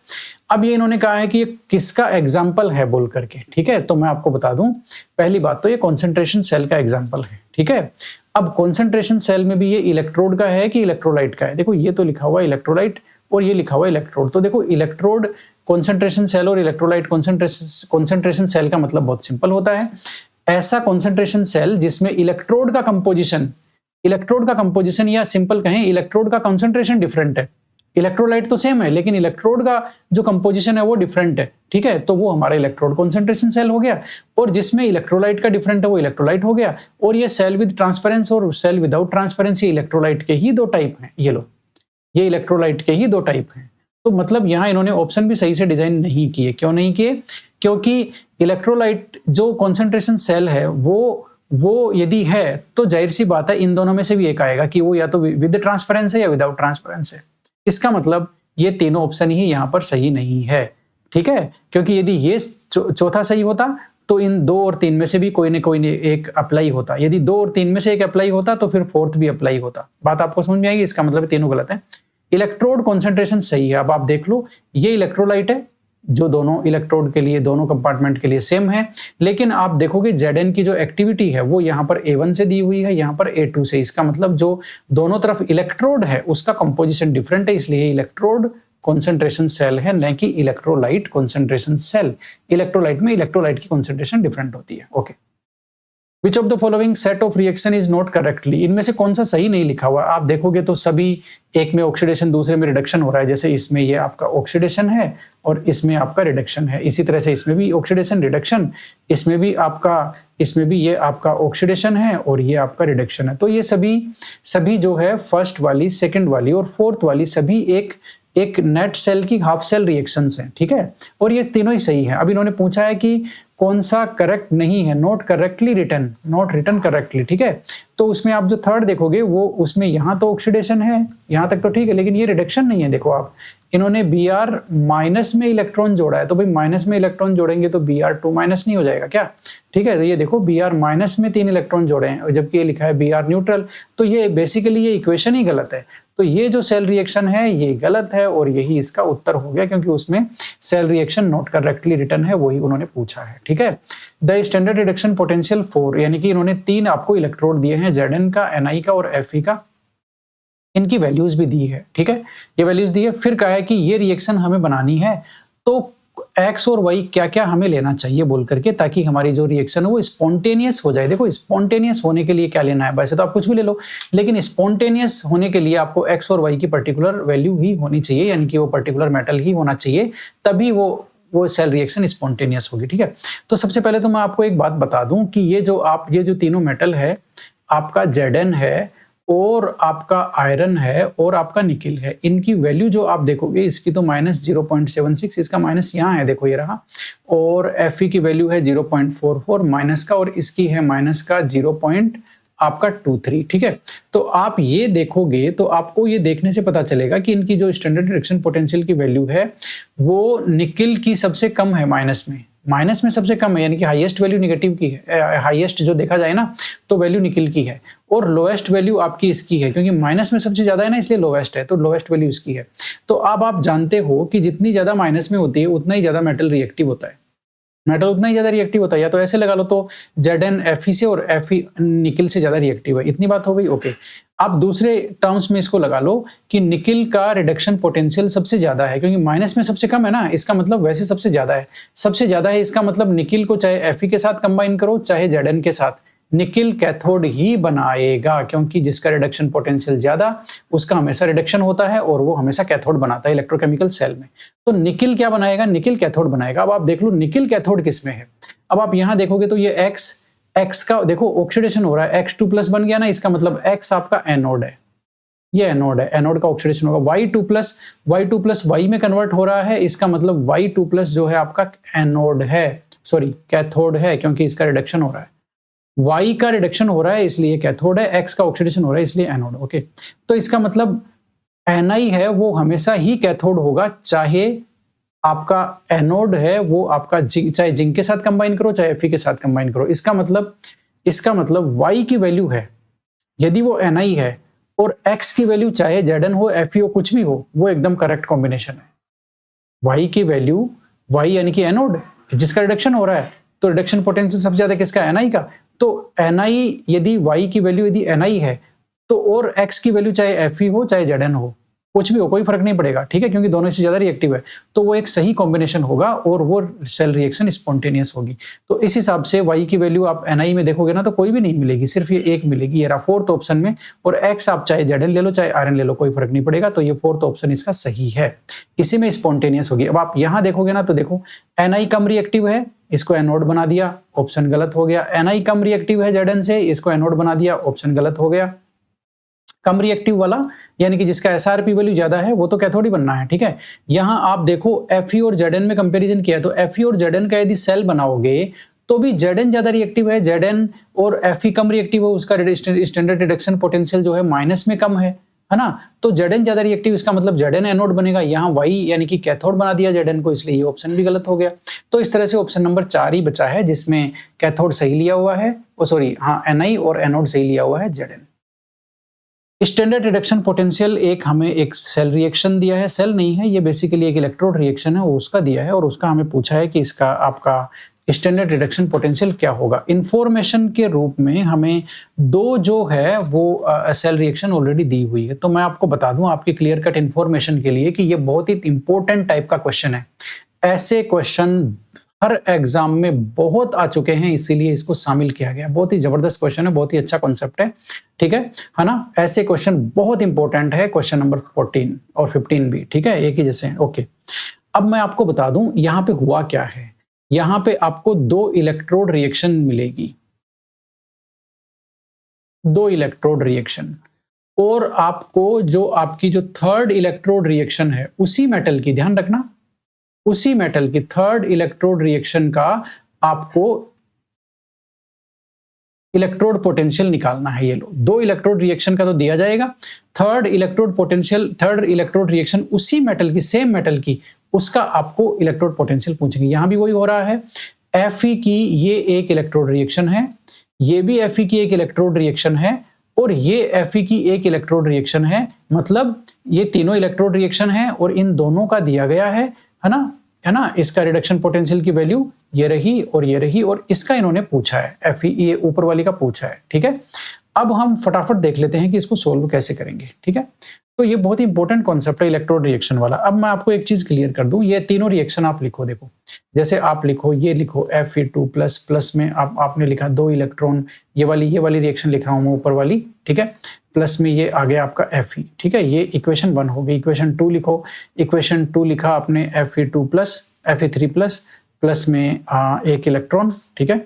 अब ये इन्होंने कहा है कि ये किसका एग्जाम्पल है बोल करके, ठीक है। तो मैं आपको बता दूं, पहली बात तो ये कॉन्सेंट्रेशन सेल का एग्जाम्पल है, ठीक है। अब कॉन्सेंट्रेशन सेल में भी ये इलेक्ट्रोड का है कि इलेक्ट्रोलाइट का है? देखो ये तो लिखा हुआ है इलेक्ट्रोलाइट और ये लिखा हुआ है इलेक्ट्रोड। तो देखो इलेक्ट्रोड कॉन्सेंट्रेशन सेल और इलेक्ट्रोलाइट कॉन्सेंट्रेशन सेल का मतलब बहुत सिंपल होता है, ऐसा कॉन्सेंट्रेशन सेल जिसमें इलेक्ट्रोड का कंपोजिशन या सिंपल कहें इलेक्ट्रोड का कंसंट्रेशन डिफरेंट है, इलेक्ट्रोलाइट तो सेम है लेकिन इलेक्ट्रोड का जो कंपोजिशन है वो डिफरेंट है, ठीक है, तो वो हमारा इलेक्ट्रोड कंसंट्रेशन सेल हो गया। और जिसमें इलेक्ट्रोलाइट का डिफरेंट है वो इलेक्ट्रोलाइट हो गया। और ये सेल विद ट्रांसपेरेंस और सेल विदाउट ट्रांसपेरेंस, ये इलेक्ट्रोलाइट के ही दो टाइप हैं। ये लो, ये इलेक्ट्रोलाइट के ही दो टाइप हैं। तो मतलब यहाँ इन्होंने ऑप्शन भी सही से डिजाइन नहीं किए। क्यों नहीं किए? क्योंकि इलेक्ट्रोलाइट जो कंसंट्रेशन सेल है वो यदि है तो जाहिर सी बात है इन दोनों में से भी एक आएगा कि वो या तो विद ट्रांसपेरेंस है या विदाउट ट्रांसपेरेंस है। इसका मतलब ये तीनों ऑप्शन ही यहाँ पर सही नहीं है, ठीक है, क्योंकि यदि ये चौथा सही होता तो इन 2 और 3 में से भी कोई न कोई एक अप्लाई होता। यदि 2 और 3 में से एक अप्लाई होता तो फिर फोर्थ भी अप्लाई होता। बात आपको समझ में आएगी? इसका मतलब तीनों गलत है। इलेक्ट्रोड कॉन्सेंट्रेशन सही है। अब आप देख लो, ये इलेक्ट्रोलाइट है जो दोनों इलेक्ट्रोड के लिए, दोनों कंपार्टमेंट के लिए सेम है, लेकिन आप देखोगे Zn की जो एक्टिविटी है वो यहाँ पर A1 से दी हुई है, यहाँ पर A2 से। इसका मतलब जो दोनों तरफ इलेक्ट्रोड है उसका कंपोजिशन डिफरेंट है, इसलिए इलेक्ट्रोड कॉन्सेंट्रेशन सेल है, न कि इलेक्ट्रोलाइट कॉन्सेंट्रेशन सेल। इलेक्ट्रोलाइट में इलेक्ट्रोलाइट की कॉन्सेंट्रेशन डिफरेंट होती है। Okay, which of the following set of reaction is not correctly, इनमें से कौन सा सही नहीं लिखा हुआ? आप देखोगे तो सभी, एक में ऑक्सीडेशन दूसरे में रिडक्शन हो रहा है। जैसे इसमें ये आपका ऑक्सीडेशन है और इसमें आपका रिडक्शन है। इसी तरह से इसमें भी ऑक्सीडेशन रिडक्शन, इसमें भी ये आपका ऑक्सीडेशन है और ये आपका रिडक्शन है। तो ये सभी जो है फर्स्ट वाली, सेकंड वाली और फोर्थ वाली सभी एक नेट सेल की हाफ सेल रिएक्शंस हैं, ठीक है, और ये तीनों ही सही है। अब इन्होंने पूछा है कि कौन सा करेक्ट नहीं है, not correctly written, not written correctly, ठीक है। तो उसमें आप जो थर्ड देखोगे वो उसमें यहाँ तो ऑक्सीडेशन है, यहाँ तक तो ठीक है, लेकिन ये रिडक्शन नहीं है। देखो आप, इन्होंने Br माइनस में इलेक्ट्रॉन जोड़ा है, तो भाई माइनस में इलेक्ट्रॉन जोड़ेंगे तो Br2 माइनस नहीं हो जाएगा क्या? ठीक है, तो ये देखो Br माइनस में 3 इलेक्ट्रॉन जोड़े हैं और जबकि ये लिखा है Br न्यूट्रल, तो ये बेसिकली ये इक्वेशन ही गलत है। तो ये जो सेल रिएक्शन है ये गलत है और यही इसका उत्तर हो गया, क्योंकि उसमें cell reaction not correctly written है, वही उन्होंने पूछा है, ठीक है। द स्टैंडर्ड रिडक्शन पोटेंशियल 4, यानी कि इन्होंने 3 आपको इलेक्ट्रोड दिए हैं, Zn का, Ni का और Fe का, इनकी वैल्यूज भी दी है, ठीक है, ये वैल्यूज दी है। फिर कहा है कि ये रिएक्शन हमें बनानी है तो X और Y क्या क्या हमें लेना चाहिए बोल करके, ताकि हमारी जो रिएक्शन है वो स्पॉन्टेनियस हो जाए। देखो स्पॉन्टेनियस होने के लिए क्या लेना है, वैसे तो आप कुछ भी ले लो, लेकिन स्पॉन्टेनियस होने के लिए आपको X और Y की पर्टिकुलर वैल्यू ही होनी चाहिए, यानी कि वो पर्टिकुलर मेटल ही होना चाहिए, तभी वो सेल रिएक्शन स्पॉन्टेनियस होगी, ठीक है। तो सबसे पहले तो मैं आपको एक बात बता दूं कि ये जो तीनों मेटल है, आपका Zn है और आपका आयरन है और आपका निकिल है, इनकी वैल्यू जो आप देखोगे, इसकी तो -0.76, इसका माइनस यहाँ है, देखो ये रहा, और Fe की वैल्यू है 0.44 माइनस का, और इसकी है माइनस का 0.23, ठीक है। तो आप ये देखोगे तो आपको ये देखने से पता चलेगा कि इनकी जो स्टैंडर्ड रिडक्शन पोटेंशियल की वैल्यू है वो निकिल की सबसे कम है, माइनस में सबसे कम है, यानी कि हाईएस्ट वैल्यू नेगेटिव की है, हाईएस्ट जो देखा जाए ना तो वैल्यू निकिल की है, और लोएस्ट वैल्यू आपकी इसकी है, क्योंकि माइनस में सबसे ज्यादा है ना इसलिए लोएस्ट है, तो लोएस्ट वैल्यू इसकी है। तो अब आप जानते हो कि जितनी ज्यादा माइनस में होती है उतना ही ज्यादा मेटल रिएक्टिव होता है, या तो ऐसे लगा लो, तो Zn Fe से और Fe निकिल से ज्यादा रिएक्टिव है, इतनी बात हो गई। ओके, आप दूसरे टर्म्स में इसको लगा लो कि निकिल का रिडक्शन पोटेंशियल सबसे ज्यादा है, क्योंकि माइनस में सबसे कम है ना, इसका मतलब वैसे सबसे ज्यादा है, इसका मतलब निकिल को चाहे Fe के साथ कंबाइन करो चाहे Zn के साथ, निकिल कैथोड ही बनाएगा, क्योंकि जिसका रिडक्शन पोटेंशियल ज्यादा उसका हमेशा रिडक्शन होता है और वो हमेशा कैथोड बनाता है इलेक्ट्रोकेमिकल सेल में। तो निकिल क्या बनाएगा? निकिल कैथोड बनाएगा। अब आप देख लो निकिल कैथोड किसमें है। अब आप यहां देखोगे तो ये X का देखो ऑक्सीडेशन हो रहा है, X2+ बन गया ना, इसका मतलब X आपका एनोड है, ये एनोड है, एनोड का ऑक्सीडेशन होगा। Y2+ Y में कन्वर्ट हो रहा है, इसका मतलब Y2+ जो है आपका एनोड है, सॉरी कैथोड है, क्योंकि इसका रिडक्शन हो रहा है, Y का रिडक्शन हो रहा है इसलिए कैथोड है, X का ऑक्सीडेशन हो रहा है इसलिए एनोड। ओके, तो इसका मतलब Ni है वो हमेशा ही कैथोड होगा, चाहे आपका एनोड है वो आपका चाहे जिंक के साथ कंबाइन करो चाहे Fe के साथ कंबाइन करो। इसका मतलब Y की वैल्यू है, यदि वो Ni है, और X की वैल्यू चाहे Zn हो Fe हो कुछ भी हो, वो एकदम करेक्ट कॉम्बिनेशन है। Y की वैल्यू, Y यानी कि एनोड जिसका रिडक्शन हो रहा है, तो रिडक्शन पोटेंशियल सबसे ज्यादा किसका? Ni का। तो Ni यदि Y की वैल्यू यदि Ni है तो और X की वैल्यू चाहे Fe हो चाहे Zn हो कुछ भी हो कोई फर्क नहीं पड़ेगा, ठीक है, क्योंकि दोनों से ज्यादा रिएक्टिव है, तो वो एक सही कॉम्बिनेशन होगा और वो सेल रिएक्शन स्पॉन्टेनियस होगी। तो इस हिसाब से y की वैल्यू आप ni में देखोगे ना तो कोई भी नहीं मिलेगी, सिर्फ ये एक मिलेगी, ये रहा फोर्थ ऑप्शन में। और x आप चाहे Zn ले लो चाहे Rn ले लो, कोई फर्क नहीं पड़ेगा, तो ये फोर्थ ऑप्शन इसका सही है, इसी में स्पॉन्टेनियस होगी। अब आप यहां देखोगे ना तो देखो ni कम रिएक्टिव है, इसको एनोड बना दिया, ऑप्शन गलत हो गया। ni कम रिएक्टिव है Zn से, इसको एनोड बना दिया, ऑप्शन गलत हो गया। कम रिएक्टिव वाला यानी कि जिसका एसआरपी वैल्यू ज्यादा है वो तो कैथोड ही बनना है, ठीक है। यहां आप देखो Fe और Zn में कंपैरिजन किया तो Fe और Zn का यदि सेल बनाओगे तो भी Zn ज्यादा रिएक्टिव है, Zn और Fe कम रिएक्टिव है, उसका स्टैंडर्ड रिडक्शन पोटेंशियल जो है माइनस में कम है ना। तो Zn ज्यादा रिएक्टिव, इसका मतलब Zn एनोड बनेगा। यहाँ Y यानी कि कैथोड बना दिया Zn को, इसलिए ये ऑप्शन भी गलत हो गया। तो इस तरह से ऑप्शन नंबर 4 ही बचा है जिसमें कैथोड सही लिया हुआ है, Ni और एनोड सही लिया हुआ है Zn। स्टैंडर्ड रिडक्शन पोटेंशियल हमें एक सेल रिएक्शन दिया है, सेल नहीं है ये, बेसिकली एक इलेक्ट्रोड रिएक्शन है, वो उसका दिया है और उसका हमें पूछा है कि इसका आपका स्टैंडर्ड रिडक्शन पोटेंशियल क्या होगा। इंफॉर्मेशन के रूप में हमें दो जो है वो सेल रिएक्शन ऑलरेडी दी हुई है, तो मैं आपको बता दूं आपकी क्लियर कट इंफॉर्मेशन के लिए कि ये बहुत ही इंपॉर्टेंट टाइप का क्वेश्चन है। ऐसे क्वेश्चन हर एग्जाम में बहुत आ चुके हैं, इसीलिए इसको शामिल किया गया। बहुत ही जबरदस्त क्वेश्चन है, बहुत ही अच्छा कॉन्सेप्ट है, ठीक है ना। ऐसे क्वेश्चन बहुत इंपॉर्टेंट है, क्वेश्चन नंबर 14 और 15 भी, ठीक है, एक ही जैसे हैं। ओके, अब मैं आपको बता दूं यहां पे हुआ क्या है। यहां पे आपको 2 इलेक्ट्रोड रिएक्शन मिलेगी, 2 इलेक्ट्रोड रिएक्शन, और आपको जो आपकी जो थर्ड इलेक्ट्रोड रिएक्शन है उसी मेटल की, ध्यान रखना, उसी मेटल की थर्ड इलेक्ट्रोड रिएक्शन का आपको इलेक्ट्रोड पोटेंशियल निकालना है। ये लो, 2 इलेक्ट्रोड रिएक्शन का तो दिया जाएगा, third electrode potential, third electrode reaction उसी मेटल की, सेम मेटल की, उसका आपको इलेक्ट्रोड पोटेंशियल पूछेंगे। यहां भी वही हो रहा है, Fe की ये एक इलेक्ट्रोड रिएक्शन है, ये भी Fe की एक इलेक्ट्रोड रिएक्शन है, और ये Fe की एक इलेक्ट्रोड रिएक्शन है, मतलब ये तीनों इलेक्ट्रोड रिएक्शन है और इन दोनों का दिया गया है ना। इसका रिडक्शन पोटेंशियल की वैल्यू ये रही और ये रही, और इसका इन्होंने पूछा है, Fe ये ऊपर वाली का पूछा है, ठीक है। अब हम फटाफट देख लेते हैं कि इसको सोल्व कैसे करेंगे, ठीक है। तो ये बहुत ही इंपॉर्टेंट कॉन्सेप्ट है इलेक्ट्रोड रिएक्शन वाला। अब मैं आपको एक चीज क्लियर कर दूं, ये तीनों रिएक्शन आप लिखो, देखो जैसे आप लिखो, ये लिखो Fe2+ प्लस में आपने लिखा 2 इलेक्ट्रॉन, ये वाली रिएक्शन लिख रहा हूं मैं ऊपर वाली, ठीक है, प्लस में ये आ गया आपका Fe, ठीक है, ये इक्वेशन 1 हो गई। इक्वेशन 2 लिखो, इक्वेशन 2 लिखा आपने Fe2+, Fe3+ प्लस में एक इलेक्ट्रॉन, ठीक है,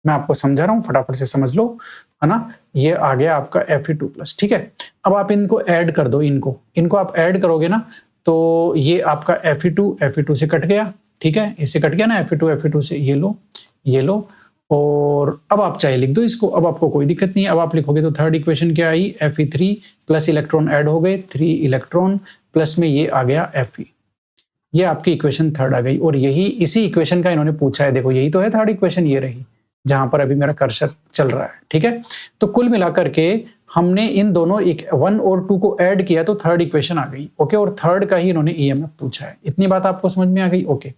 मैं आपको समझा रहा हूं, फटाफट से समझ लो, है ना। ये आ गया आपका Fe2+, ठीक है। अब आप इनको ऐड कर दो, इनको आप ऐड करोगे ना तो ये आपका Fe2 से कट गया, ठीक है, इससे कट गया ना Fe2 से, ये लो, और अब आप चाहे लिख दो इसको, अब आपको कोई दिक्कत नहीं है। अब आप लिखोगे तो थर्ड इक्वेशन क्या आई, Fe3 प्लस इलेक्ट्रॉन ऐड हो गए, 3 इलेक्ट्रॉन प्लस में ये आ गया Fe, ये आपकी इक्वेशन थर्ड आ गई। और यही इसी इक्वेशन का इन्होंने पूछा है, देखो यही तो है थर्ड इक्वेशन, ये रही जहां पर अभी मेरा कर्सर चल रहा है, ठीक है। तो कुल मिलाकर के हमने इन दोनों 1 और 2 को ऐड किया तो थर्ड इक्वेशन आ गई, ओके, और थर्ड का ही इन्होंने ईएमएफ पूछा है। इतनी बात आपको समझ में आ गई, ओके।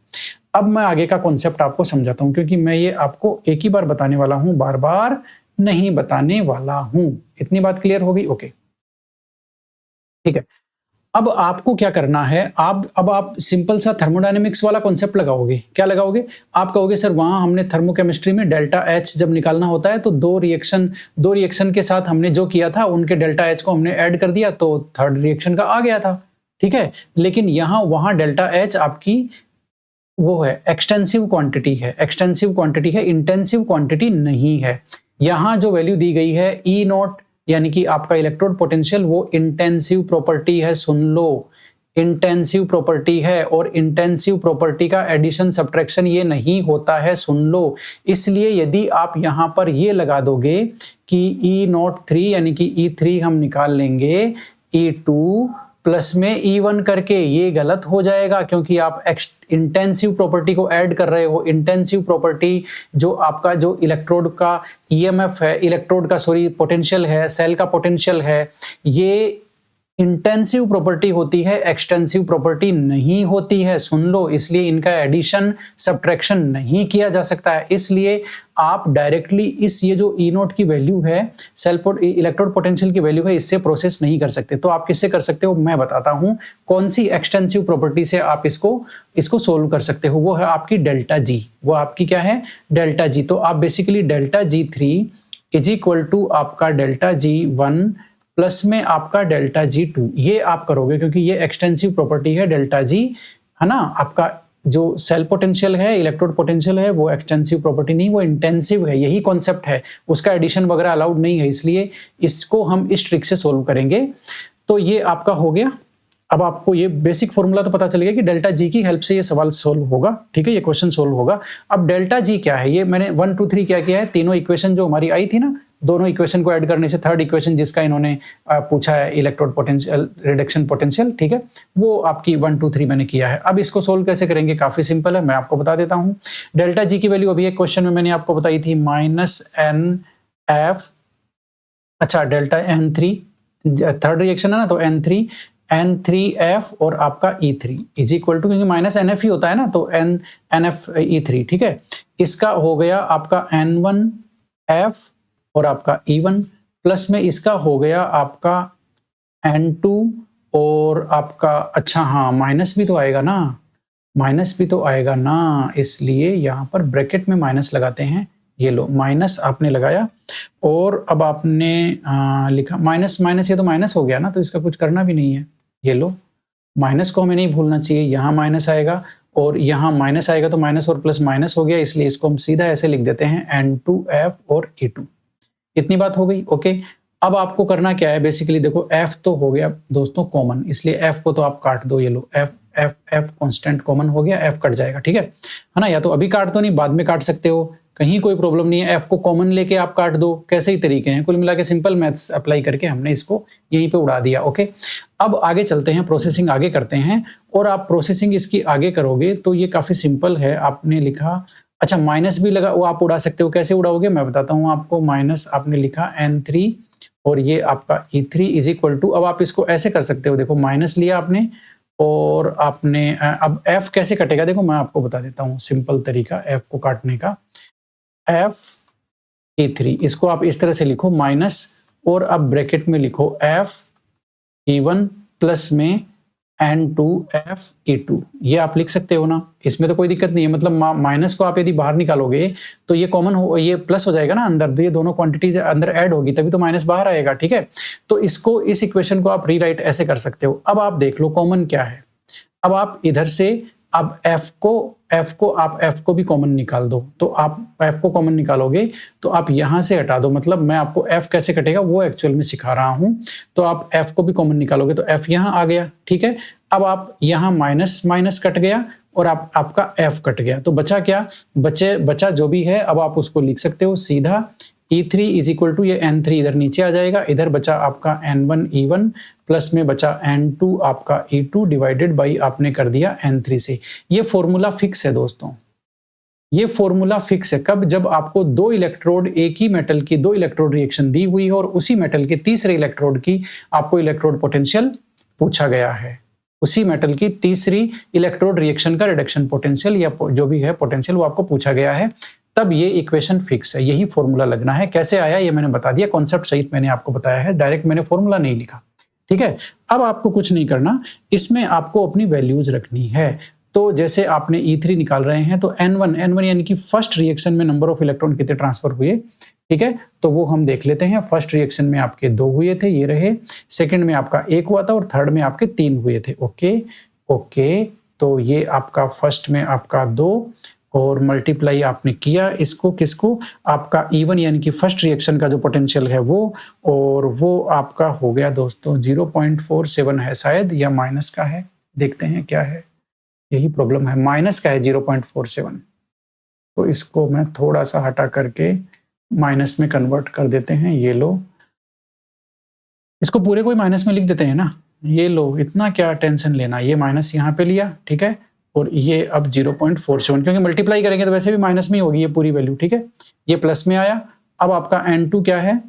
अब मैं आगे का कॉन्सेप्ट आपको समझाता हूं, क्योंकि मैं ये आपको एक ही बार बताने वाला हूं, बार बार नहीं बताने वाला हूं। इतनी बात क्लियर हो गई, ओके, ठीक है। अब आपको क्या करना है, अब आप सिंपल सा थर्मोडायनेमिक्स वाला कॉन्सेप्ट लगाओगे। क्या लगाओगे, आप कहोगे सर वहां हमने थर्मोकेमिस्ट्री में डेल्टा H जब निकालना होता है तो दो रिएक्शन के साथ हमने जो किया था उनके डेल्टा H को हमने ऐड कर दिया तो थर्ड रिएक्शन का आ गया था, ठीक है। लेकिन वहां डेल्टा H आपकी वो है एक्सटेंसिव क्वांटिटी है, इंटेंसिव क्वांटिटी नहीं है। यहां जो वैल्यू दी गई है E0 यानी कि आपका इलेक्ट्रोड पोटेंशियल, वो इंटेंसिव प्रॉपर्टी है, सुन लो, इंटेंसिव प्रॉपर्टी है, और इंटेंसिव प्रॉपर्टी का एडिशन सब्ट्रैक्शन ये नहीं होता है, सुन लो। इसलिए यदि आप यहां पर ये लगा दोगे कि E03 यानी कि E3 हम निकाल लेंगे E2 प्लस में E1 करके, ये गलत हो जाएगा, क्योंकि आप इंटेंसिव प्रॉपर्टी को ऐड कर रहे हो। इंटेंसिव प्रॉपर्टी जो आपका जो इलेक्ट्रोड का ईएमएफ है, पोटेंशियल है, सेल का पोटेंशियल है, ये इंटेंसिव प्रॉपर्टी होती है, एक्सटेंसिव प्रॉपर्टी नहीं होती है, सुन लो। इसलिए इनका एडिशन सब्ट्रैक्शन नहीं किया जा सकता है। इसलिए आप डायरेक्टली इस ये जो ई नोट की वैल्यू है, इलेक्ट्रोड पोटेंशियल की वैल्यू है, इससे प्रोसेस नहीं कर सकते। तो आप किससे कर सकते हो, मैं बताता हूं कौन सी एक्सटेंसिव प्रॉपर्टी से आप इसको सोल्व कर सकते हो। वो है आपकी डेल्टा जी। वो आपकी क्या है, डेल्टा जी। तो आप basically delta G 3 is equal to आपका डेल्टा जी 1 प्लस में आपका डेल्टा जी 2, ये आप करोगे क्योंकि ये एक्सटेंसिव प्रॉपर्टी है डेल्टा जी, है ना। आपका जो सेल पोटेंशियल है, इलेक्ट्रोड पोटेंशियल है, वो एक्सटेंसिव प्रॉपर्टी नहीं, वो इंटेंसिव है। यही कॉन्सेप्ट है, उसका एडिशन वगैरह अलाउड नहीं है। इसलिए इसको हम इस ट्रिक से सोल्व करेंगे। तो ये आपका हो गया। अब आपको ये बेसिक फॉर्मूला तो पता चल गया कि डेल्टा जी की हेल्प से ये सवाल सोल्व होगा, ठीक है, ये क्वेश्चन सोल्व होगा। अब डेल्टा जी क्या है, ये मैंने 1 2 3 क्या किया है, तीनों इक्वेशन जो हमारी आई थी ना, दोनों इक्वेशन को ऐड करने से थर्ड इक्वेशन जिसका इन्होंने पूछा है इलेक्ट्रोड पोटेंशियल रिडक्शन पोटेंशियल, ठीक है, वो आपकी 1 2 3 मैंने किया है। अब इसको सोल्व कैसे करेंगे, काफी सिंपल है, मैं आपको बता देता हूं। डेल्टा जी की वैल्यू अभी एक क्वेश्चन में मैंने आपको बताई थी -NF, अच्छा डेल्टा N3, थर्ड रिएक्शन है ना, तो N3F और आपका E3 इज इक्वल टू, क्योंकि -NF ही होता है ना, तो NF E3, ठीक है। इसका हो गया आपका N1F और आपका E1 प्लस में इसका हो गया आपका N2 और आपका, अच्छा हाँ माइनस भी तो आएगा ना, माइनस भी तो आएगा ना, इसलिए यहाँ पर ब्रैकेट में माइनस लगाते हैं। ये लो माइनस आपने लगाया और अब आपने लिखा माइनस माइनस, ये तो माइनस हो गया ना, तो इसका कुछ करना भी नहीं है। ये लो माइनस को हमें नहीं भूलना चाहिए, यहाँ माइनस आएगा और यहाँ माइनस आएगा, तो माइनस और प्लस माइनस हो गया, इसलिए इसको हम सीधा ऐसे लिख देते हैं N2F और E2। इतनी बात हो गई, ओके। अब आपको करना क्या है, बेसिकली देखो F तो हो गया दोस्तों कॉमन, इसलिए F को तो आप काट दो। ये लो F F F constant common हो गया, F कट जाएगा, ठीक है ना। या तो अभी काट दो, नहीं बाद में काट सकते हो, कहीं कोई प्रॉब्लम नहीं है। F को कॉमन लेके आप काट दो, कैसे ही तरीके हैं। कुल मिला के सिंपल मैथ्स अप्लाई करके हमने इसको यहीं पे उड़ा दिया, ओके। अब आगे चलते हैं, प्रोसेसिंग आगे करते हैं। और आप प्रोसेसिंग इसकी आगे करोगे तो ये काफी सिंपल है। आपने लिखा, अच्छा माइनस भी लगा, वो आप उड़ा सकते हो। कैसे उड़ाओगे मैं बताता हूँ आपको। माइनस आपने लिखा N3 और ये आपका E3 इज इक्वल टू, अब आप इसको ऐसे कर सकते हो, देखो माइनस लिया आपने और आपने अब F कैसे कटेगा, देखो मैं आपको बता देता हूँ सिंपल तरीका F को काटने का। F E3 इसको आप इस तरह से लिखो माइनस और अब ब्रैकेट में लिखो F E1 प्लस में N2F E2, ये आप लिख सकते हो ना, इसमें तो कोई दिक्कत नहीं है। मतलब माइनस को आप यदि बाहर निकालोगे तो ये कॉमन हो, ये प्लस हो जाएगा ना अंदर, तो ये दोनों क्वांटिटीज अंदर ऐड होगी तभी तो माइनस बाहर आएगा, ठीक है। तो इसको, इस इक्वेशन को आप रीराइट ऐसे कर सकते हो। अब आप देख लो कॉमन क्या है। अब आप इधर से अब F को भी कॉमन निकाल दो। तो आप F को कॉमन निकालोगे तो आप यहां से हटा दो, मतलब मैं आपको F कैसे कटेगा वो एक्चुअल में सिखा रहा हूं। तो आप F को भी कॉमन निकालोगे तो F यहां आ गया, ठीक है। अब आप यहां माइनस माइनस कट गया और आपका F कट गया, तो बचा क्या, बचा जो भी है अब आप उसको लिख सकते हो सीधा। E3 इज इक्वल टू, ये N3 इधर नीचे आ जाएगा, इधर बचा आपका N1 E1 प्लस में बचा N2 आपका E2 डिवाइडेड बाई आपने कर दिया N3 से। ये फॉर्मूला फिक्स है दोस्तों, ये फॉर्मूला फिक्स है। कब, जब आपको दो इलेक्ट्रोड, एक ही मेटल की दो इलेक्ट्रोड रिएक्शन दी हुई है और उसी मेटल के तीसरे इलेक्ट्रोड की आपको इलेक्ट्रोड पोटेंशियल पूछा गया है, उसी मेटल की तीसरी इलेक्ट्रोड रिएक्शन का रिडक्शन पोटेंशियल या जो भी है पोटेंशियल वो आपको पूछा गया है, तब ये इक्वेशन फिक्स है, यही फॉर्मूला लगना है। कैसे आया ये मैंने बता दिया, कॉन्सेप्ट सहित मैंने आपको बताया है, डायरेक्ट मैंने फॉर्मूला नहीं लिखा, ठीक है। अब आपको कुछ नहीं करना, इसमें आपको अपनी वैल्यूज रखनी है। तो जैसे आपने E3 निकाल रहे हैं तो N1 यानी कि फर्स्ट रिएक्शन में नंबर ऑफ इलेक्ट्रॉन कितने ट्रांसफर हुए, ठीक है, तो वो हम देख लेते हैं। फर्स्ट रिएक्शन में आपके 2 हुए थे, ये रहे। सेकंड में आपका 1 हुआ था और थर्ड में आपके 3 हुए थे, ओके। तो ये आपका फर्स्ट में आपका 2 और मल्टीप्लाई आपने किया इसको, किसको, आपका E1 यानी कि फर्स्ट रिएक्शन का जो पोटेंशियल है वो, और वो आपका हो गया दोस्तों 0.47 है शायद, या माइनस का है, देखते हैं क्या है, यही प्रॉब्लम है, माइनस का है 0.47। तो इसको मैं थोड़ा सा हटा करके माइनस में कन्वर्ट कर देते हैं। ये लो, इसको पूरे को ही माइनस में लिख देते हैं ना, ये लो, इतना क्या टेंशन लेना, ये माइनस यहाँ पे लिया, ठीक है, और ये अब 0.47, क्योंकि मल्टीप्लाई करेंगे तो वैसे भी माइनस में ही होगी ये पूरी वैल्यू, ठीक है। ये प्लस में आया। अब आपका N2 क्या है,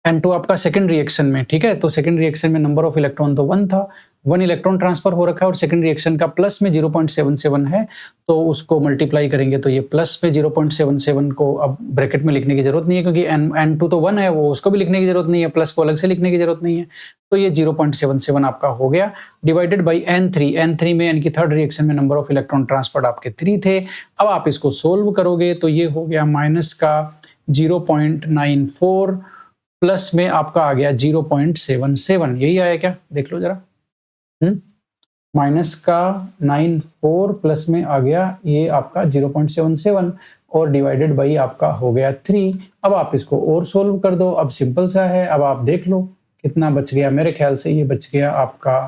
N2 आपका सेकंड रिएक्शन में, ठीक है, तो सेकंड रिएक्शन में नंबर ऑफ इलेक्ट्रॉन तो 1 था, 1 इलेक्ट्रॉन ट्रांसफर हो रखा है और सेकंड रिएक्शन का प्लस में 0.77 है, तो उसको मल्टीप्लाई करेंगे तो ये प्लस में 0.77 को अब ब्रैकेट में लिखने की जरूरत नहीं है, क्योंकि N2 तो 1 है, वो उसको भी लिखने की जरूरत नहीं है, प्लस को अलग से लिखने की जरूरत नहीं है, तो ये 0.77 आपका हो गया, डिवाइडेड बाई N3 में यानी कि थर्ड रिएक्शन में नंबर ऑफ इलेक्ट्रॉन ट्रांसफर्ड आपके 3 थे। अब आप इसको सोल्व करोगे तो ये हो गया माइनस का 0.94 प्लस में आपका आ गया 0.77, यही आया क्या, देख लो जरा, माइनस का 94 प्लस में आ गया ये आपका 0.77 और डिवाइडेड बाई आपका हो गया 3। अब आप इसको और सोल्व कर दो, अब सिंपल सा है, अब आप देख लो कितना बच गया, मेरे ख्याल से ये बच गया आपका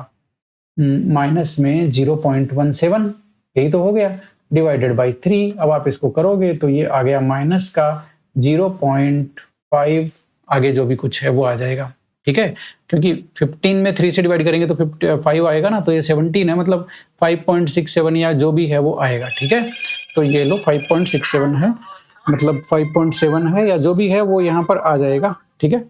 माइनस में 0.17, यही तो हो गया, डिवाइडेड बाई 3। अब आप इसको करोगे तो ये आ गया माइनस का 0.5, आगे जो भी कुछ है वो आ जाएगा, ठीक है, क्योंकि 15 में 3 से डिवाइड करेंगे तो 5 आएगा ना, तो ये 17 है, मतलब 5.67 या जो भी है वो आएगा, ठीक है, तो ये लो 5.67 है, मतलब 5.7 है या जो भी है वो यहाँ पर आ जाएगा, ठीक है।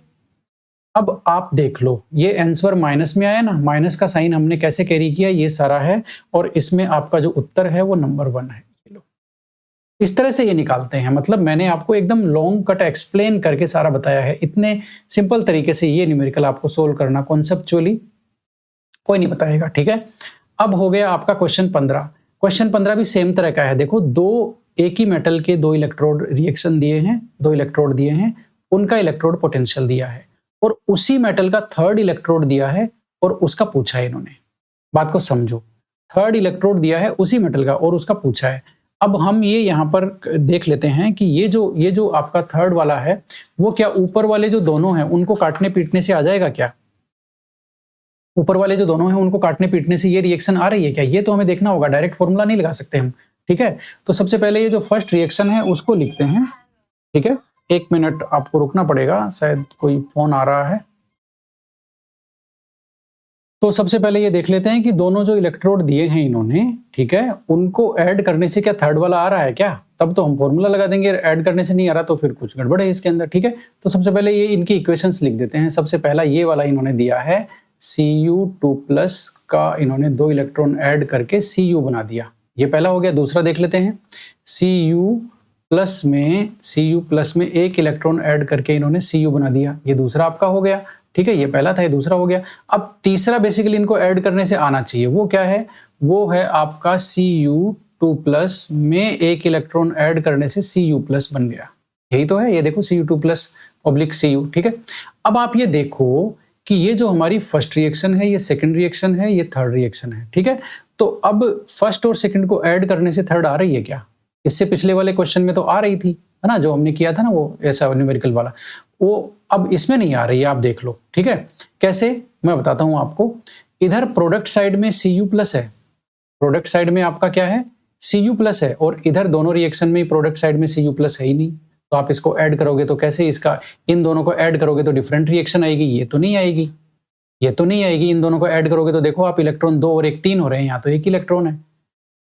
अब आप देख लो ये आंसर माइनस में आया ना, माइनस का साइन हमने कैसे कैरी किया ये सारा है, और इसमें आपका जो उत्तर है वो नंबर 1 है, इस तरह से ये निकालते हैं। मतलब मैंने आपको एकदम लॉन्ग कट एक्सप्लेन करके सारा बताया है, इतने सिंपल तरीके से ये न्यूमेरिकल आपको सोल्व करना कॉन्सेप्चुअली कोई नहीं बताएगा, ठीक है। अब हो गया आपका क्वेश्चन 15। क्वेश्चन 15 भी सेम तरह का है, देखो दो एक ही मेटल के दो इलेक्ट्रोड रिएक्शन दिए हैं, दो इलेक्ट्रोड दिए हैं, उनका इलेक्ट्रोड पोटेंशियल दिया है और उसी मेटल का थर्ड इलेक्ट्रोड दिया है और उसका पूछा है इन्होंने, बात को समझो, थर्ड इलेक्ट्रोड दिया है उसी मेटल का और उसका पूछा है। अब हम ये यहाँ पर देख लेते हैं कि ये जो आपका थर्ड वाला है वो क्या ऊपर वाले जो दोनों हैं उनको काटने पीटने से आ जाएगा क्या, ऊपर वाले जो दोनों हैं उनको काटने पीटने से ये रिएक्शन आ रही है क्या, ये तो हमें देखना होगा, डायरेक्ट फॉर्मूला नहीं लगा सकते हम, ठीक है। तो सबसे पहले ये जो फर्स्ट रिएक्शन है उसको लिखते हैं, ठीक है, 1 मिनट आपको रुकना पड़ेगा, शायद कोई फोन आ रहा है। तो सबसे पहले ये देख लेते हैं कि दोनों जो इलेक्ट्रोड दिए हैं इन्होंने, ठीक है, उनको ऐड करने से क्या थर्ड वाला आ रहा है क्या, तब तो हम फॉर्मूला लगा देंगे, ऐड करने से नहीं आ रहा तो फिर कुछ गड़बड़ है इसके अंदर, ठीक है। तो सबसे पहले ये इनकी इक्वेशंस लिख देते हैं। सबसे पहला ये वाला इन्होंने दिया है Cu2+ का, इन्होंने 2 इलेक्ट्रॉन ऐड करके Cu बना दिया, ये पहला हो गया। दूसरा देख लेते हैं, Cu+ में 1 इलेक्ट्रॉन ऐड करके इन्होंने Cu बना दिया, ये दूसरा आपका हो गया, ठीक है, ये पहला था, ये दूसरा हो गया। अब तीसरा बेसिकली इनको ऐड करने से आना चाहिए, वो क्या है, वो है आपका Cu2+ में 1 इलेक्ट्रॉन ऐड करने से Cu+ बन गया, यही तो है, ये देखो Cu2+ ऑब्लिक Cu, ठीक है। अब आप ये देखो कि ये जो हमारी फर्स्ट रिएक्शन है, ये सेकंड रिएक्शन है, ये थर्ड रिएक्शन है, ठीक है। तो अब फर्स्ट और सेकंड को ऐड करने से थर्ड आ रही है क्या, इससे पिछले वाले क्वेश्चन में तो आ रही थी, है ना, जो हमने किया था ना वो ऐसा न्यूमेरिकल वाला, वो अब इसमें नहीं आ रही है, आप देख लो, ठीक है। कैसे, मैं बताता हूं आपको। इधर प्रोडक्ट साइड में Cu+ है, प्रोडक्ट साइड में आपका क्या है, Cu+ है, और इधर दोनों रिएक्शन में प्रोडक्ट साइड में Cu+ है ही नहीं, तो आप इसको ऐड करोगे तो कैसे, इसका इन दोनों को ऐड करोगे तो डिफरेंट रिएक्शन आएगी, ये तो नहीं आएगी, ये तो नहीं आएगी। इन दोनों को ऐड करोगे तो देखो आप, इलेक्ट्रॉन 2 और 1 3 हो रहे हैं, यहाँ तो 1 इलेक्ट्रॉन है।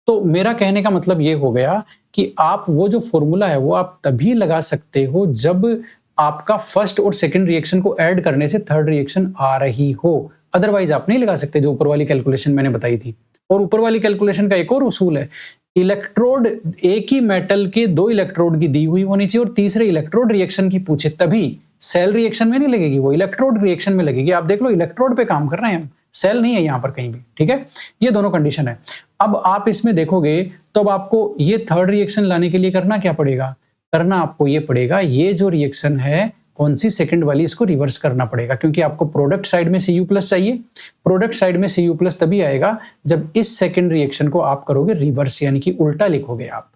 तो मेरा कहने का मतलब ये हो गया कि आप वो जो फॉर्मूला है वो आप तभी लगा सकते हो जब आपका फर्स्ट और सेकंड रिएक्शन को ऐड करने से थर्ड रिएक्शन आ रही हो, अदरवाइज आप नहीं लगा सकते, जो ऊपर वाली कैलकुलेशन मैंने बताई थी। और ऊपर वाली कैलकुलेशन का एक और उसूल है, इलेक्ट्रोड एक ही मेटल के 2 इलेक्ट्रोड की दी हुई होनी चाहिए और तीसरे इलेक्ट्रोड रिएक्शन की पूछे, तभी सेल रिएक्शन में नहीं लगेगी, वो इलेक्ट्रोड रिएक्शन में लगेगी। आप देख लो, इलेक्ट्रोड पे काम कर रहे हैं हम, सेल नहीं है यहाँ पर कहीं भी, ठीक है। ये दोनों कंडीशन है। अब आप इसमें देखोगे तो अब आपको ये थर्ड रिएक्शन लाने के लिए करना क्या पड़ेगा, करना आपको ये पड़ेगा, ये जो रिएक्शन है कौन सी सेकंड वाली, इसको रिवर्स करना पड़ेगा, क्योंकि आपको प्रोडक्ट साइड में Cu+ चाहिए। प्रोडक्ट साइड में Cu+ तभी आएगा जब इस सेकंड रिएक्शन को आप करोगे रिवर्स, यानी कि उल्टा लिखोगे आप,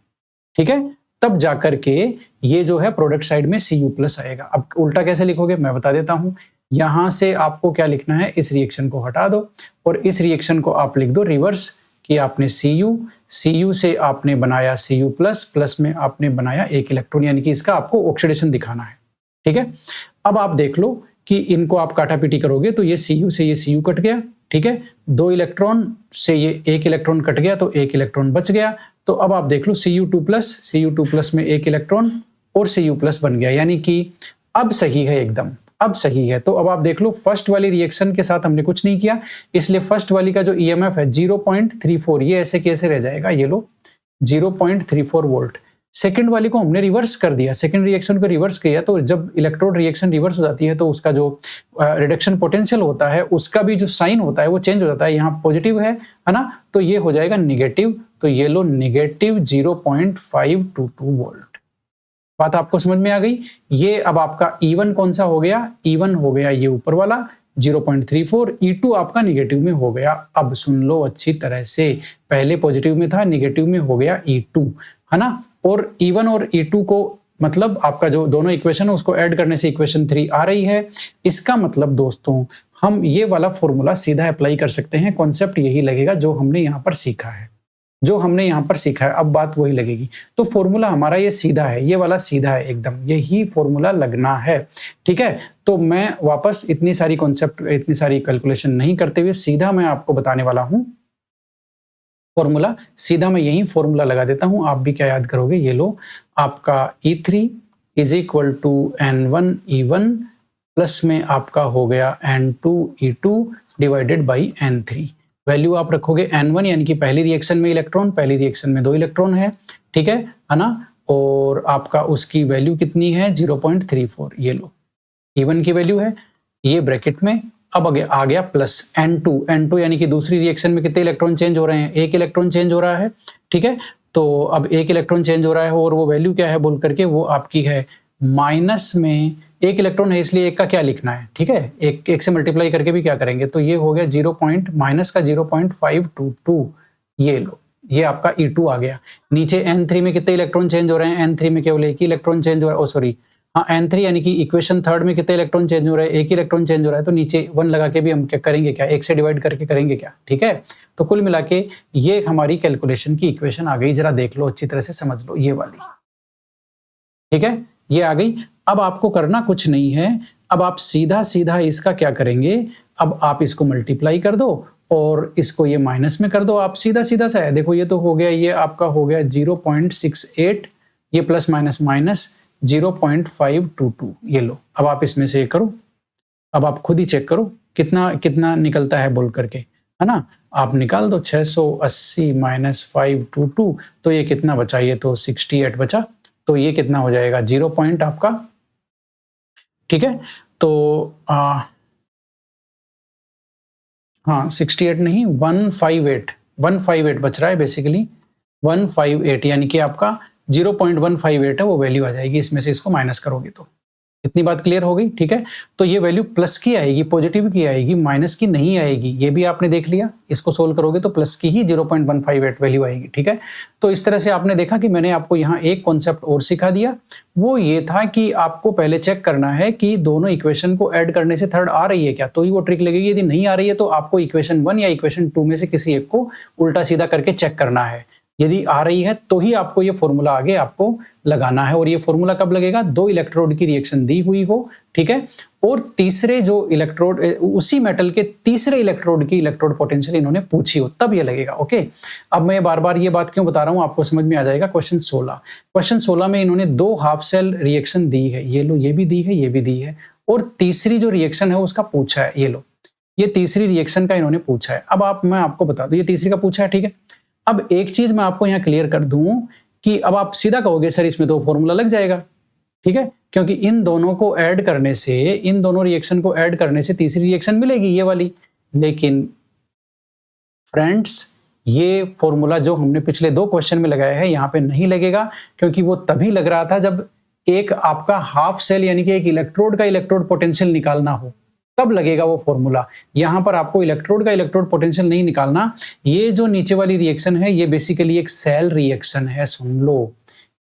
ठीक है, तब जाकर के ये जो है प्रोडक्ट साइड में Cu+ आएगा। अब उल्टा कैसे लिखोगे मैं बता देता हूं। यहां से आपको क्या लिखना है, इस रिएक्शन को हटा दो और इस रिएक्शन को आप लिख दो रिवर्स, कि आपने Cu से आपने बनाया Cu+, में आपने बनाया 1 इलेक्ट्रॉन, यानी कि इसका आपको ऑक्सीडेशन दिखाना है, ठीक है। अब आप देख लो कि इनको आप काटापीटी करोगे तो ये Cu से ये Cu कट गया, ठीक है, 2 इलेक्ट्रॉन से ये 1 इलेक्ट्रॉन कट गया तो 1 इलेक्ट्रॉन बच गया। तो अब आप देख लो Cu2+ में 1 इलेक्ट्रॉन और Cu+ बन गया, यानी कि अब सही है एकदम, अब सही है। तो अब आप देख लो फर्स्ट वाली रिएक्शन के साथ हमने कुछ नहीं किया, इसलिए फर्स्ट वाली का जो ईएमएफ है 0.34 ये ऐसे कैसे रह जाएगा, ये लो 0.34 वोल्ट। सेकंड वाली को हमने रिवर्स कर दिया, सेकंड रिएक्शन को रिवर्स किया, तो जब इलेक्ट्रोड रिएक्शन रिवर्स हो जाती है तो उसका जो रिडक्शन पोटेंशियल होता है उसका भी जो साइन होता है वो चेंज हो जाता है, यहाँ पॉजिटिव है ना, तो ये हो जाएगा निगेटिव, तो ये लो निगेटिव 0.522 वोल्ट। बात आपको समझ में आ गई। ये अब आपका E1 कौन सा हो गया, E1 हो गया ये ऊपर वाला 0.34, E2 आपका निगेटिव में हो गया। अब सुन लो अच्छी तरह से, पहले पॉजिटिव में था, निगेटिव में हो गया E2, है ना। और E1 और E2 को मतलब आपका जो दोनों इक्वेशन है उसको ऐड करने से इक्वेशन 3 आ रही है। इसका मतलब दोस्तों हम ये वाला फॉर्मूला सीधा अप्लाई कर सकते हैं, कॉन्सेप्ट यही लगेगा जो हमने यहाँ पर सीखा है, जो हमने यहाँ पर सीखा है, अब बात वही लगेगी। तो फॉर्मूला हमारा ये सीधा है, ये वाला सीधा है एकदम, यही फॉर्मूला लगना है, ठीक है। तो मैं वापस इतनी सारी कॉन्सेप्ट, इतनी सारी कैलकुलेशन नहीं करते हुए सीधा मैं आपको बताने वाला हूँ फॉर्मूला, सीधा मैं यही फॉर्मूला लगा देता हूँ। आप भी क्या याद करोगे, ये लो आपका E3 is equal to N1 E1 plus में आपका हो गया N2 E2 divided by N3। Value आप रखोगे N1 यानी कि पहली रिएक्शन में इलेक्ट्रॉन, पहली रिएक्शन में 2 इलेक्ट्रॉन है, ठीक है ना। और आपका उसकी वैल्यू कितनी है 0.34, ये लो E1 की वैल्यू है, ये ब्रैकेट में। अब आ गया प्लस N2 यानी कि दूसरी रिएक्शन में कितने इलेक्ट्रॉन चेंज हो रहे हैं, एक इलेक्ट्रॉन चेंज हो रहा है, ठीक है। तो अब एक इलेक्ट्रॉन चेंज हो रहा है और वो वैल्यू क्या है बोल करके वो आपकी है माइनस में, एक इलेक्ट्रॉन है इसलिए एक का क्या लिखना है, ठीक है, एक से मल्टीप्लाई करके भी क्या करेंगे, तो ये हो गया माइनस का 0.522, ये लो ये आपका E2 आ गया। नीचे N3 में कितने इलेक्ट्रॉन चेंज हो रहे हैं, N3 में केवल एक ही इलेक्ट्रॉन चेंज हो रहा है, ओ सॉरी हाँ N3 यानी कि इक्वेशन थर्ड में कितने इलेक्ट्रॉन चेंज हो रहा है, एक ही इलेक्ट्रॉन चेंज हो रहा है, तो नीचे 1 लगा के भी हम क्या करेंगे, क्या एक से डिवाइड करके करेंगे क्या, ठीक है। तो कुल मिला के ये हमारी कैलकुलेशन की इक्वेशन आ गई, जरा देख लो अच्छी तरह से समझ लो ये वाली, ठीक है, ये आ गई। अब आपको करना कुछ नहीं है, अब आप सीधा सीधा इसका क्या करेंगे, अब आप इसको मल्टीप्लाई कर दो और इसको ये माइनस में कर दो, आप सीधा सीधा सा है, देखो ये तो हो गया, ये आपका हो गया 0.68, ये प्लस माइनस माइनस 0.522, ये लो। अब आप इसमें से करो, अब आप खुद ही चेक करो कितना कितना निकलता है बोल करके, है ना। आप निकाल दो 680 माइनस 522, तो ये कितना बचा, ये तो 68 बचा, तो ये कितना हो जाएगा 0 पॉइंट आपका, ठीक है। तो हाँ 68 नहीं 158 बच रहा है बेसिकली, 158 यानी कि आपका 0.158 है वो वैल्यू आ जाएगी, इसमें से इसको माइनस करोगे तो। इतनी बात क्लियर हो गई, ठीक है। तो ये वैल्यू प्लस की आएगी, पॉजिटिव की आएगी, माइनस की नहीं आएगी, ये भी आपने देख लिया। इसको सोल्व करोगे तो प्लस की ही 0.158 वैल्यू आएगी, ठीक है। तो इस तरह से आपने देखा कि मैंने आपको यहाँ एक कॉन्सेप्ट और सिखा दिया, वो ये था कि आपको पहले चेक करना है कि दोनों इक्वेशन को ऐड करने से थर्ड आ रही है क्या, तो ही वो ट्रिक लगेगी। यदि नहीं आ रही है तो आपको इक्वेशन 1 या इक्वेशन 2 में से किसी एक को उल्टा सीधा करके चेक करना है। यदि आ रही है तो ही आपको ये फॉर्मूला आगे आपको लगाना है। और ये फॉर्मूला कब लगेगा, 2 इलेक्ट्रोड की रिएक्शन दी हुई हो, ठीक है, और तीसरे जो इलेक्ट्रोड, उसी मेटल के तीसरे इलेक्ट्रोड की इलेक्ट्रोड पोटेंशियल इन्होंने पूछी हो, तब ये लगेगा। ओके, अब मैं बार बार ये बात क्यों बता रहा हूं, आपको समझ में आ जाएगा। क्वेश्चन 16 में इन्होंने 2 हाफ सेल रिएक्शन दी है, ये लो, ये भी दी है, ये भी दी है, और तीसरी जो रिएक्शन है उसका पूछा है, ये लो, ये तीसरी रिएक्शन का इन्होंने पूछा है। अब मैं आपको बता दूं, ये तीसरी का पूछा है, ठीक है। अब एक चीज मैं आपको यहाँ क्लियर कर दूं कि अब आप सीधा कहोगे सर इसमें तो फॉर्मूला लग जाएगा, ठीक है, क्योंकि इन दोनों को ऐड करने से, इन दोनों रिएक्शन को ऐड करने से तीसरी रिएक्शन मिलेगी, ये वाली। लेकिन फ्रेंड्स, ये फॉर्मूला जो हमने पिछले 2 क्वेश्चन में लगाया है यहाँ पे नहीं लगेगा, क्योंकि वो तभी लग रहा था जब एक आपका हाफ सेल यानी कि एक इलेक्ट्रोड का इलेक्ट्रोड पोटेंशियल निकालना हो, तब लगेगा वो फॉर्मूला। यहां पर आपको इलेक्ट्रोड का इलेक्ट्रोड पोटेंशियल नहीं निकालना। ये जो नीचे वाली रिएक्शन है ये बेसिकली एक सेल रिएक्शन है, सुन लो,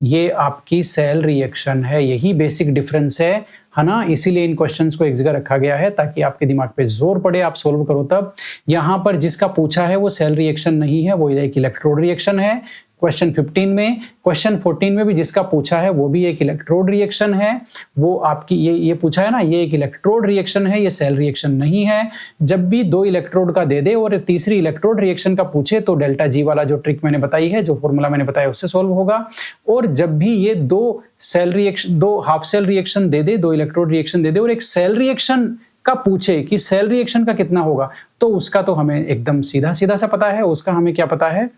ये आपकी सेल रिएक्शन है, यही बेसिक डिफरेंस है ना। इसीलिए इन क्वेश्चंस को एक जगह रखा गया है ताकि आपके दिमाग पे जोर पड़े, आप सोल्व करो तब। यहां पर जिसका पूछा है वो सेल रिएक्शन नहीं है, वो एक इलेक्ट्रोड रिएक्शन है। क्वेश्चन 15 में, क्वेश्चन 14 में भी जिसका पूछा है वो भी एक इलेक्ट्रोड रिएक्शन है। वो आपकी ये पूछा है ना, ये एक इलेक्ट्रोड रिएक्शन है, ये सेल रिएक्शन नहीं है। जब भी 2 इलेक्ट्रोड का दे दे और तीसरी इलेक्ट्रोड रिएक्शन का पूछे तो डेल्टा जी वाला जो ट्रिक मैंने बताई है, जो फॉर्मूला मैंने बताया उससे सॉल्व होगा। और जब भी ये 2 हाफ सेल रिएक्शन दे दे, 2 इलेक्ट्रोड रिएक्शन दे दे और एक सेल रिएक्शन का पूछे कि सेल रिएक्शन का कितना होगा, तो उसका तो हमें एकदम सीधा सीधा सा पता है। उसका हमें क्या पता है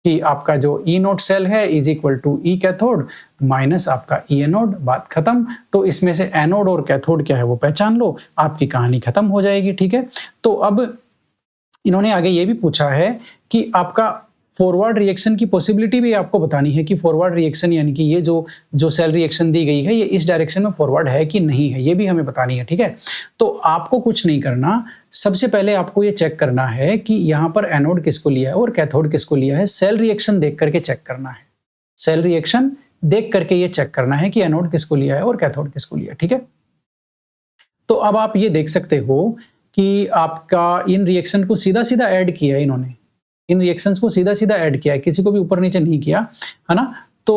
कि आपका जो ई नोट सेल है is equal to E cathode minus आपका ई एनोड, बात खत्म। तो इसमें से एनोड और कैथोड क्या है वो पहचान लो, आपकी कहानी खत्म हो जाएगी, ठीक है। तो अब इन्होंने आगे ये भी पूछा है कि आपका फॉरवर्ड रिएक्शन की पॉसिबिलिटी भी आपको बतानी है कि फॉरवर्ड रिएक्शन यानी कि ये जो सेल रिएक्शन दी गई है ये इस डायरेक्शन में फॉरवर्ड है कि नहीं है, ये भी हमें बतानी है, ठीक है। तो आपको कुछ नहीं करना, सबसे पहले आपको ये चेक करना है कि यहाँ पर एनोड किसको लिया है और कैथोड किसको लिया है। सेल रिएक्शन देख करके चेक करना है, सेल रिएक्शन देख करके ये चेक करना है कि एनोड किसको लिया है और कैथोड किसको लिया है, ठीक है। तो अब आप ये देख सकते हो कि आपका इन रिएक्शन को सीधा सीधा ऐड किया है इन्होंने, इन रिएक्शंस को सीधा सीधा ऐड किया है, किसी को भी ऊपर नीचे नहीं किया है ना। तो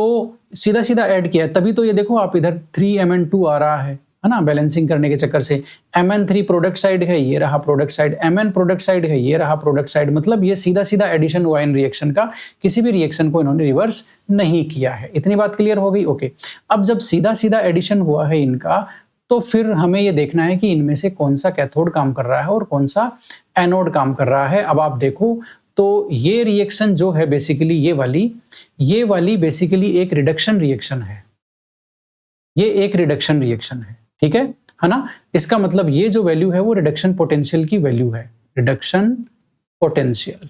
सीधा सीधा ऐड किया है, तभी तो ये देखो आप इधर 3Mn2 आ रहा है ना, बैलेंसिंग करने के चक्कर से। Mn3 प्रोडक्ट साइड है, ये रहा product side, Mn product side है, ये रहा प्रोडक्ट साइड। मतलब ये सीधा सीधा एडिशन हुआ इन रिएक्शन का, किसी भी रिएक्शन को इन्होंने रिवर्स नहीं किया है। इतनी बात क्लियर हो गई, ओके। अब जब सीधा सीधा एडिशन हुआ है इनका, तो फिर हमें ये देखना है कि इनमें से कौन सा कैथोड काम कर रहा है और कौन सा एनोड काम कर रहा है। अब आप देखो तो ये रिएक्शन जो है बेसिकली ये वाली बेसिकली एक रिडक्शन रिएक्शन है, ये एक रिडक्शन रिएक्शन है, ठीक है ना। इसका मतलब ये जो वैल्यू है वो रिडक्शन पोटेंशियल की वैल्यू है, रिडक्शन पोटेंशियल,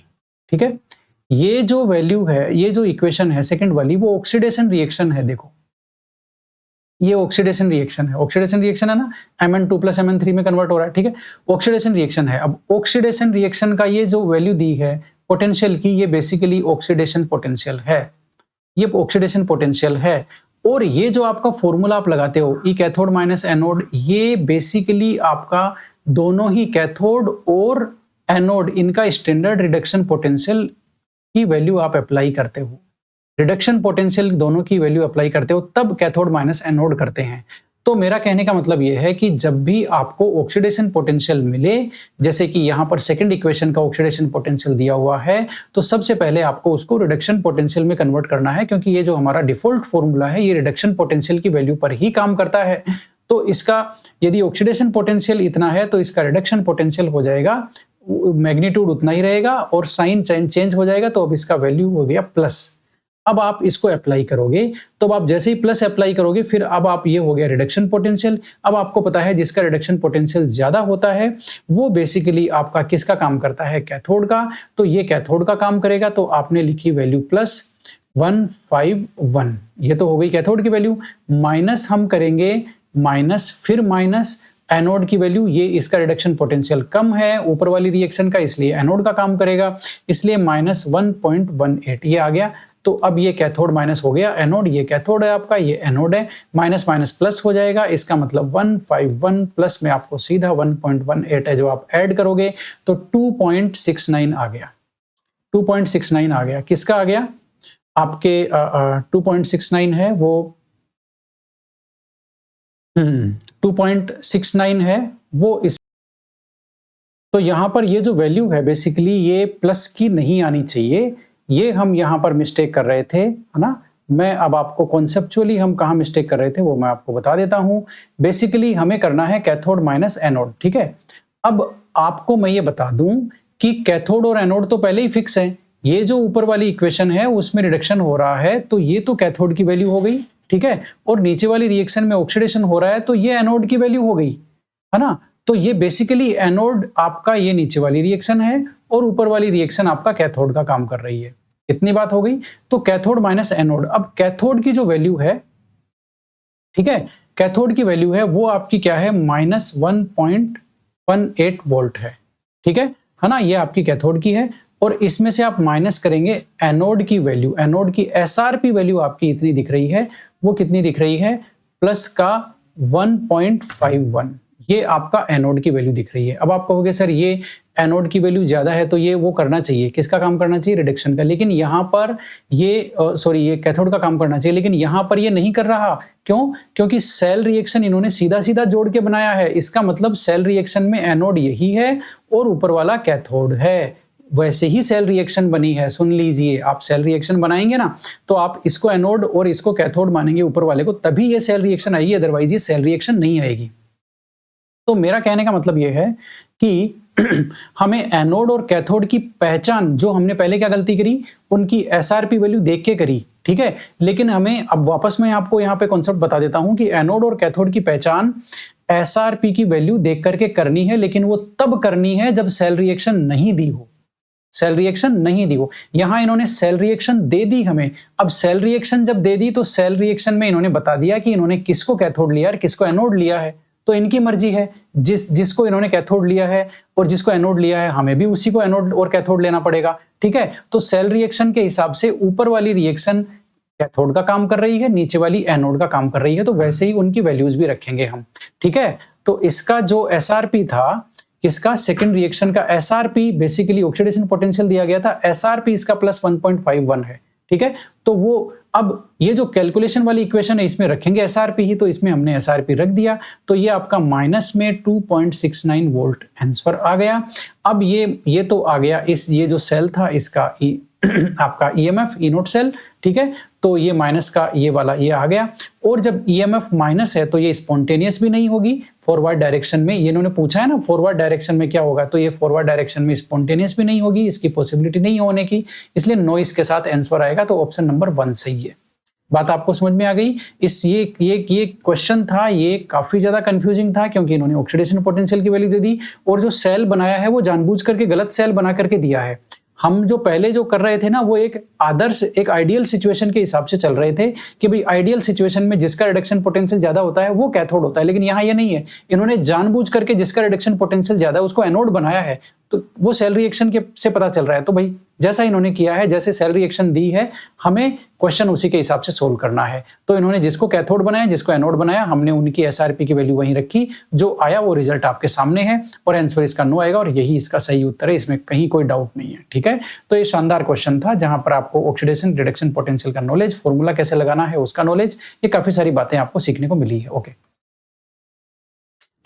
ठीक है। ये जो वैल्यू है, ये जो इक्वेशन है सेकंड वाली, वो ऑक्सीडेशन रिएक्शन है। देखो ये ऑक्सीडेशन रिएक्शन है, ऑक्सीडेशन रिएक्शन है ना, Mn2 प्लस Mn3 में कन्वर्ट हो रहा है, ठीक है। ऑक्सीडेशन रिएक्शन है। अब ऑक्सीडेशन रिएक्शन का ये जो वैल्यू दी है पोटेंशियल की, ये बेसिकली ऑक्सीडेशन पोटेंशियल है, ये ऑक्सीडेशन पोटेंशियल है। और ये जो आपका फॉर्मूला आप लगाते हो ई कैथोड माइनस एनोड, ये बेसिकली आपका दोनों ही कैथोड और एनोड इनका स्टैंडर्ड रिडक्शन पोटेंशियल की वैल्यू आप अप्लाई करते हो, रिडक्शन पोटेंशियल दोनों की वैल्यू अप्लाई करते हो, तब कैथोड माइनस एनोड करते हैं। तो मेरा कहने का मतलब यह है कि जब भी आपको ऑक्सीडेशन पोटेंशियल मिले, जैसे कि यहां पर सेकंड इक्वेशन का ऑक्सीडेशन पोटेंशियल दिया हुआ है, तो सबसे पहले आपको उसको रिडक्शन पोटेंशियल में कन्वर्ट करना है, क्योंकि ये जो हमारा डिफॉल्ट फॉर्मूला है ये रिडक्शन पोटेंशियल की वैल्यू पर ही काम करता है। तो इसका यदि ऑक्सीडेशन पोटेंशियल इतना है तो इसका रिडक्शन पोटेंशियल हो जाएगा, मैग्नीट्यूड उतना ही रहेगा और साइन चेंज हो जाएगा। तो अब इसका वैल्यू हो गया प्लस। अब आप इसको अप्लाई करोगे, तो आप जैसे ही प्लस अप्लाई करोगे फिर अब आप ये हो गया रिडक्शन पोटेंशियल। अब आपको पता है जिसका रिडक्शन पोटेंशियल ज्यादा होता है वो बेसिकली आपका किसका काम करता है, कैथोड का। तो ये कैथोड का काम करेगा, तो आपने लिखी वैल्यू प्लस 151, ये तो हो गई कैथोड की वैल्यू। माइनस हम करेंगे माइनस, फिर माइनस एनोड की वैल्यू, ये इसका रिडक्शन पोटेंशियल कम है ऊपर वाली रिएक्शन का, इसलिए एनोड का काम करेगा, इसलिए माइनस 1.18 ये आ गया। तो अब ये कैथोड माइनस हो गया एनोड, ये कैथोड है आपका, ये एनोड है, माइनस माइनस प्लस हो जाएगा। इसका मतलब 151 प्लस में आपको सीधा 1.18 है जो आप ऐड करोगे तो 2.69 आ गया, 2.69 आ गया। किसका आ गया, आपके 2.69 है वो 2.69 है वो इस। तो यहां पर ये जो वैल्यू है बेसिकली ये प्लस की नहीं आनी चाहिए, ये हम यहां पर मिस्टेक कर रहे थे, है ना। मैं अब आपको कॉन्सेप्चुअली हम कहां मिस्टेक कर रहे थे वो मैं आपको बता देता हूं। बेसिकली हमें करना है कैथोड माइनस एनोड, ठीक है। अब आपको मैं ये बता दूं कि कैथोड और एनोड तो पहले ही फिक्स है, ये जो ऊपर वाली इक्वेशन है उसमें रिडक्शन हो रहा है तो ये तो कैथोड की वैल्यू हो गई, ठीक है। और नीचे वाली रिएक्शन में ऑक्सीडेशन हो रहा है तो ये एनोड की वैल्यू हो गई, है ना। तो ये बेसिकली एनोड आपका ये नीचे वाली रिएक्शन है और ऊपर वाली रिएक्शन आपका कैथोड का काम कर रही है। इतनी बात हो गई। तो कैथोड माइनस एनोड, अब कैथोड की जो वैल्यू है, ठीक है, कैथोड की वैल्यू है वो आपकी क्या है, माइनस 1.18 वोल्ट है, ठीक है ना। ये आपकी कैथोड की है और इसमें से आप माइनस करेंगे एनोड की वैल्यू, एनोड की एसआरपी वैल्यू आपकी इतनी दिख रही है, वो कितनी दिख रही है, प्लस का 1.51, ये आपका एनोड की वैल्यू दिख रही है। अब आप कहोगे सर ये एनोड की वैल्यू ज्यादा है तो ये वो करना चाहिए, किसका काम करना चाहिए, रिडक्शन का, लेकिन यहाँ पर ये कैथोड का काम करना चाहिए, लेकिन यहाँ पर ये नहीं कर रहा। क्यों? क्योंकि सेल रिएक्शन इन्होंने सीधा सीधा जोड़ के बनाया है। इसका मतलब सेल रिएक्शन में एनोड यही है और ऊपर वाला कैथोड है। वैसे ही सेल रिएक्शन बनी है। सुन लीजिए, आप सेल रिएक्शन बनाएंगे ना तो आप इसको एनोड और इसको कैथोड मानेंगे ऊपर वाले को, तभी ये सेल रिएक्शन आएगी, अदरवाइज ये सेल रिएक्शन नहीं आएगी। तो मेरा कहने का मतलब ये है कि हमें एनोड और कैथोड की पहचान, जो हमने पहले क्या गलती करी, उनकी एसआरपी वैल्यू देख के करी, ठीक है। लेकिन हमें अब वापस मैं आपको यहाँ पे कॉन्सेप्ट बता देता हूं कि एनोड और कैथोड की पहचान एसआरपी की वैल्यू देख करके करनी है, लेकिन वो तब करनी है जब सेल रिएक्शन नहीं दी हो। सेल रिएक्शन नहीं दी हो। यहां इन्होंने सेल रिएक्शन दे दी हमें। अब सेल रिएक्शन जब दे दी तो सेल रिएक्शन में इन्होंने बता दिया कि इन्होंने किसको कैथोड लिया और किसको एनोड लिया है। तो इनकी मर्जी है, जिसको इन्होंने कैथोड लिया है और जिसको एनोड लिया है, हमें भी उसी को एनोड और कैथोड लेना पड़ेगा, ठीक है। तो सेल रिएक्शन के हिसाब से ऊपर वाली रिएक्शन कैथोड का काम कर रही है, नीचे वाली एनोड का काम कर रही है, तो वैसे ही उनकी वैल्यूज भी रखेंगे हम, ठीक है। तो इसका जो एसआरपी था, इसका सेकंड रिएक्शन का एसआरपी, बेसिकली ऑक्सीडेशन पोटेंशियल दिया गया था, एसआरपी इसका प्लस 1.51 है, ठीक है। तो वो अब ये जो कैलकुलेशन वाली इक्वेशन है इसमें रखेंगे एसआरपी ही, तो इसमें हमने एसआरपी रख दिया, तो ये आपका माइनस में 2.69 वोल्ट आंसर आ गया। अब ये तो आ गया, ये जो सेल था इसका आपका ईएमएफ ई नोट सेल, ठीक है। तो ये माइनस का ये वाला ये आ गया, और जब ईएमएफ माइनस है तो ये स्पॉन्टेनियस भी नहीं होगी फॉरवर्ड डायरेक्शन में। ये इन्होंने पूछा है ना फॉरवर्ड डायरेक्शन में क्या होगा, तो ये फॉरवर्ड डायरेक्शन में स्पॉन्टेनियस भी नहीं होगी, इसकी पॉसिबिलिटी नहीं होने की, इसलिए नॉइस के साथ आंसर आएगा। तो ऑप्शन नंबर 1 सही है। बात आपको समझ में आ गई। ये क्वेश्चन था, ये काफी ज्यादा कंफ्यूजिंग था क्योंकि इन्होंने ऑक्सीडेशन पोटेंशियल की वैल्यू दे दी, और जो सेल बनाया है वो जानबूझ करके गलत सेल बना करके दिया है। हम जो पहले जो कर रहे थे ना, वो एक आदर्श, एक आइडियल सिचुएशन के हिसाब से चल रहे थे कि भाई आइडियल सिचुएशन में जिसका रिडक्शन पोटेंशियल ज्यादा होता है वो कैथोड होता है, लेकिन यहाँ ये नहीं है। इन्होंने जानबूझ करके जिसका रिडक्शन पोटेंशियल ज्यादा है उसको एनोड बनाया है, तो वो सेल रिएक्शन के से पता चल रहा है। तो भाई जैसा इन्होंने किया है, जैसे सेल रिएक्शन दी है, हमें क्वेश्चन उसी के हिसाब से सोल्व करना है। तो इन्होंने जिसको कैथोड बनाया, जिसको एनोड बनाया, हमने उनकी एसआरपी की वैल्यू वहीं रखी, जो आया वो रिजल्ट आपके सामने है, और आंसर इसका नो आएगा, और यही इसका सही उत्तर है, इसमें कहीं कोई डाउट नहीं है, ठीक है। तो ये शानदार क्वेश्चन था जहां पर आपको ऑक्सीडेशन रिडक्शन पोटेंशियल का नॉलेज, फॉर्मूला कैसे लगाना है उसका नॉलेज, ये काफी सारी बातें आपको सीखने को मिली है। ओके,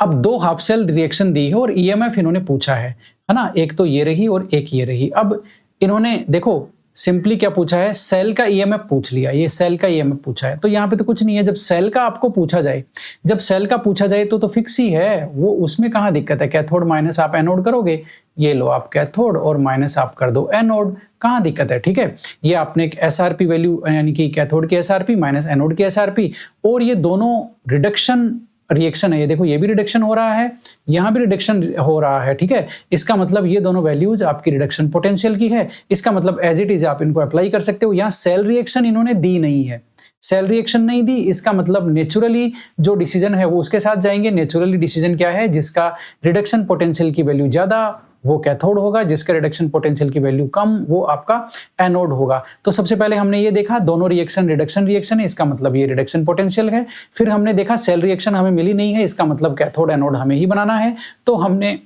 अब 2 हाफ सेल रिएक्शन दी है और ईएमएफ इन्होंने पूछा है ना, एक तो ये रही और एक ये रही। अब इन्होंने देखो सिंपली क्या पूछा है, सेल का ईएमएफ पूछ लिया, ये सेल का ईएमएफ पूछा है, तो यहाँ पे तो कुछ नहीं है। जब सेल का आपको पूछा जाए, जब सेल का पूछा जाए तो फिक्स ही है वो, उसमें कहाँ दिक्कत है। कैथोड माइनस आप एनोड करोगे, ये लो आप कैथोड और माइनस आप कर दो एनोड, कहाँ दिक्कत है, ठीक है। ये आपने एक एसआरपी वैल्यू, यानी कि कैथोड की एसआरपी माइनस एनोड की एसआरपी, और ये दोनों रिडक्शन रिएक्शन है। ये देखो ये भी रिडक्शन हो रहा है, यहाँ भी रिडक्शन हो रहा है, ठीक है। इसका मतलब ये दोनों वैल्यूज आपकी रिडक्शन पोटेंशियल की है। इसका मतलब एज इट इज आप इनको अप्लाई कर सकते हो। यहाँ सेल रिएक्शन इन्होंने दी नहीं है, सेल रिएक्शन नहीं दी, इसका मतलब नेचुरली जो डिसीजन है वो उसके साथ जाएंगे। नेचुरली डिसीजन क्या है, जिसका रिडक्शन पोटेंशियल की वैल्यू ज्यादा वो कैथोड होगा, जिसका रिडक्शन पोटेंशियल की वैल्यू कम वो आपका एनोड होगा। तो सबसे पहले हमने ये देखा दोनों रिएक्शन रिडक्शन रिएक्शन है, इसका मतलब ये रिडक्शन पोटेंशियल है। फिर हमने देखा सेल रिएक्शन हमें मिली नहीं है, इसका मतलब कैथोड एनोड हमें ही बनाना है। तो हमने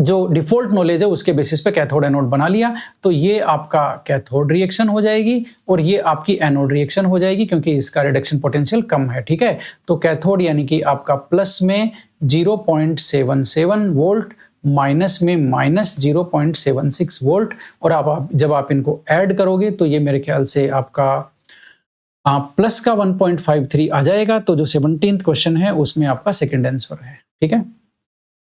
जो डिफॉल्ट नॉलेज है उसके बेसिस पे कैथोड एनोड बना लिया, तो ये आपका कैथोड रिएक्शन हो जाएगी और ये आपकी एनोड रिएक्शन हो जाएगी, क्योंकि इसका रिडक्शन पोटेंशियल कम है, ठीक है। तो कैथोड यानी कि आपका प्लस में 0.77 वोल्ट, माइनस में माइनस 0.76 वोल्ट, और आप जब आप इनको ऐड करोगे तो ये मेरे ख्याल से आपका प्लस का 1.53 आ जाएगा। तो जो 17th क्वेश्चन है उसमें आपका सेकंड आंसर है, ठीक है।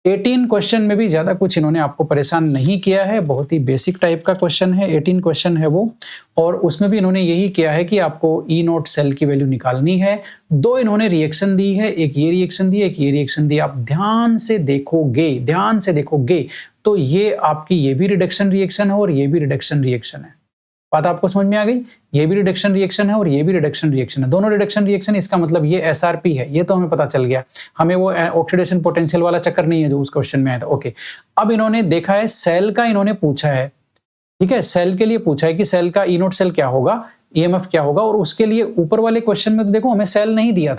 18 क्वेश्चन में भी ज्यादा कुछ इन्होंने आपको परेशान नहीं किया है, बहुत ही बेसिक टाइप का क्वेश्चन है, 18 क्वेश्चन है वो, और उसमें भी इन्होंने यही किया है कि आपको ई नोट सेल की वैल्यू निकालनी है। 2 इन्होंने रिएक्शन दी है, एक ये रिएक्शन दी है, एक ये रिएक्शन दी। आप ध्यान से देखोगे तो ये आपकी ये भी रिडक्शन रिएक्शन है और ये भी रिडक्शन रिएक्शन है। बात आपको समझ में आ गई, ये भी रिडक्शन रिएक्शन है और ये भी रिडक्शन रिएक्शन है, दोनों रिडक्शन रिएक्शन। इसका मतलब ये एसआरपी है, ये तो हमें पता चल गया, हमें वो ऑक्सीडेशन पोटेंशियल वाला चक्कर नहीं है जो उस क्वेश्चन में आया था। ओके, अब इन्होंने देखा है सेल का, इन्होंने पूछा है, ठीक है, सेल के लिए पूछा है कि सेल का ई नोट सेल क्या होगा, ईएमएफ क्या होगा, और उसके लिए ऊपर वाले क्वेश्चन में तो देखो हमें सेल नहीं दिया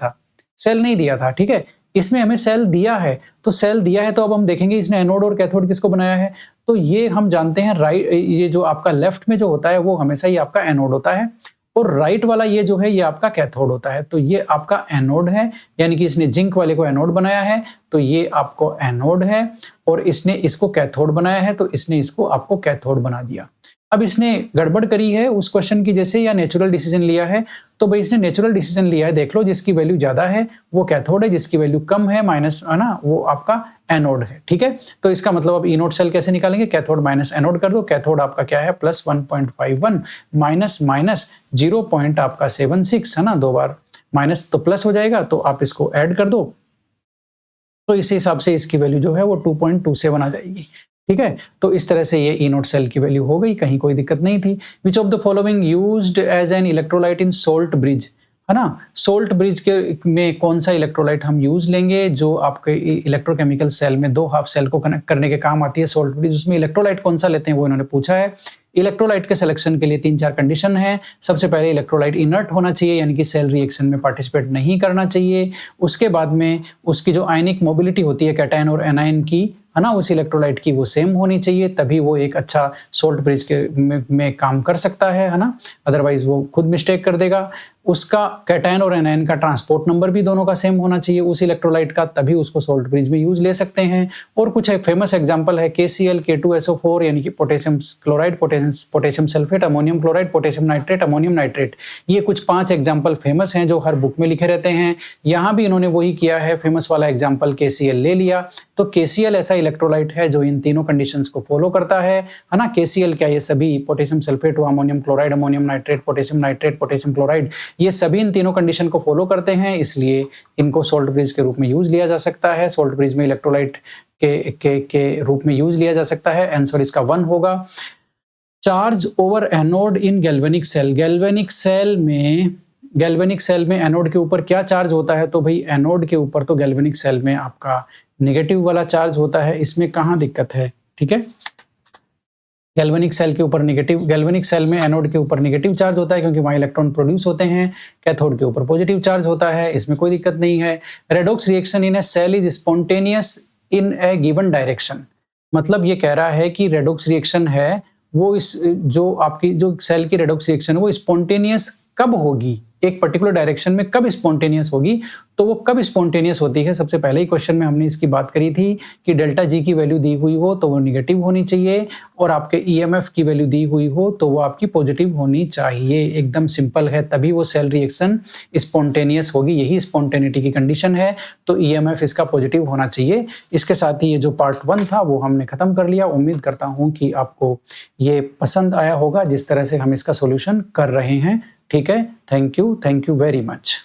था, ठीक है। इसमें हमें सेल दिया है, तो सेल दिया है तो अब हम देखेंगे इसने एनोड और कैथोड किसको बनाया है। तो ये हम जानते हैं ये जो आपका लेफ्ट में जो होता है वो हमेशा ही आपका एनोड होता है और राइट वाला ये जो है ये आपका कैथोड होता है। तो ये आपका एनोड है, यानी कि इसने जिंक वाले को एनोड बनाया है तो ये आपको एनोड है, और इसने इसको कैथोड बनाया है तो इसने इसको आपको कैथोड बना दिया। अब इसने गड़बड़ करी है उस क्वेश्चन की जैसे, या नेचुरल डिसीजन लिया है, तो भाई इसने नेचुरल डिसीजन लिया है। देख लो जिसकी वैल्यू ज्यादा है वो कैथोड है, जिसकी वैल्यू कम है माइनस है ना वो आपका एनोड है। ठीक है, तो इसका मतलब अब ई नोट सेल कैसे निकालेंगे, कैथोड माइनस एनोड कर दो। कैथोड आपका क्या है प्लस 1.51 माइनस माइनस 0. आपका 76 है ना, 2 बार माइनस तो प्लस हो जाएगा, तो आप इसको ऐड कर दो तो इस हिसाब से इसकी वैल्यू जो है वो 2.27 आ जाएगी। ठीक है, तो इस तरह से ये ई नोट सेल की वैल्यू हो गई, कहीं कोई दिक्कत नहीं थी। Which of the following used as an electrolyte in salt bridge, है ना, सोल्ट ब्रिज के में कौन सा इलेक्ट्रोलाइट हम यूज लेंगे जो आपके इलेक्ट्रोकेमिकल सेल में 2 हाफ सेल को कनेक्ट करने के काम आती है सोल्ट ब्रिज, उसमें इलेक्ट्रोलाइट कौन सा लेते हैं वो इन्होंने पूछा है। इलेक्ट्रोलाइट के सिलेक्शन के लिए 3-4 कंडीशन है। सबसे पहले इलेक्ट्रोलाइट इनर्ट होना चाहिए, यानी कि सेल रिएक्शन में पार्टिसिपेट नहीं करना चाहिए। उसके बाद में उसकी जो आयनिक मोबिलिटी होती है कैटायन और एनायन की, है ना, उस इलेक्ट्रोलाइट की वो सेम होनी चाहिए, तभी वो एक अच्छा सोल्ट ब्रिज के में काम कर सकता है ना, अदरवाइज वो खुद मिस्टेक कर देगा। उसका कैटायन और एनायन का ट्रांसपोर्ट नंबर भी दोनों का सेम होना चाहिए उस इलेक्ट्रोलाइट का, तभी उसको सोल्ट ब्रिज में यूज ले सकते हैं। और कुछ फेमस एग्जांपल है KCl, K2SO4 यानी कि potassium chloride, potassium sulphate, ammonium chloride, potassium nitrate, ammonium nitrate. ये कुछ 5 एग्जाम्पल फेमस हैं जो हर बुक में लिखे रहते हैं। यहाँ भी इन्होंने वही किया है, फेमस वाला एग्जाम्पल KCl ले लिया। तो KCl ऐसा इलेक्ट्रोलाइट है जो इन तीनों कंडीशंस को फॉलो करता है ना। KCl क्या, ये सभी potassium sulphate, ammonium chloride, ammonium nitrate, potassium nitrate, potassium chloride, ये सभी इन तीनों कंडीशन को फॉलो करते हैं, इसलिए इनको सोल्ट ब्रिज के रूप में यूज लिया जा सकता है। सोल्ट ब्रिज में इलेक्ट्रोलाइट के रूप में यूज लिया जा सकता है। आंसर इसका 1 होगा। चार्ज ओवर एनोड इन गैल्वेनिक सेल, गैल्वेनिक सेल में एनोड के ऊपर क्या चार्ज होता है, तो भाई एनोड के ऊपर तो गैल्वेनिक सेल में आपका नेगेटिव वाला चार्ज होता है, इसमें कहाँ दिक्कत है। ठीक है, गैल्वेनिक सेल के ऊपर नेगेटिव, गैल्वेनिक सेल में एनोड के ऊपर नेगेटिव चार्ज होता है क्योंकि वहाँ इलेक्ट्रॉन प्रोड्यूस होते हैं। कैथोड के ऊपर पॉजिटिव चार्ज होता है, इसमें कोई दिक्कत नहीं है। Redox reaction in a cell is spontaneous in a given direction, मतलब ये कह रहा है कि रेडॉक्स रिएक्शन है वो इस जो आपकी जो सेल की रेडॉक्स रिएक्शन है वो स्पॉन्टेनियस कब होगी, एक पर्टिकुलर डायरेक्शन में कब स्पॉन्टेनियस होगी। तो वो कब स्पॉन्टेनियस होती है, सबसे पहले ही क्वेश्चन में हमने इसकी बात करी थी कि डेल्टा जी की वैल्यू दी हुई हो तो वो निगेटिव होनी चाहिए, और आपके ईएमएफ की वैल्यू दी हुई हो तो वो आपकी पॉजिटिव होनी चाहिए। एकदम सिंपल है, तभी वो सेल रिएक्शन स्पॉन्टेनियस होगी, यही स्पॉन्टेनिटी की कंडीशन है। तो ईएमएफ इसका पॉजिटिव होना चाहिए। इसके साथ ही ये जो पार्ट 1 था वो हमने खत्म कर लिया। उम्मीद करता हूँ कि आपको ये पसंद आया होगा जिस तरह से हम इसका सोल्यूशन कर रहे हैं। ठीक है, थैंक यू वेरी मच।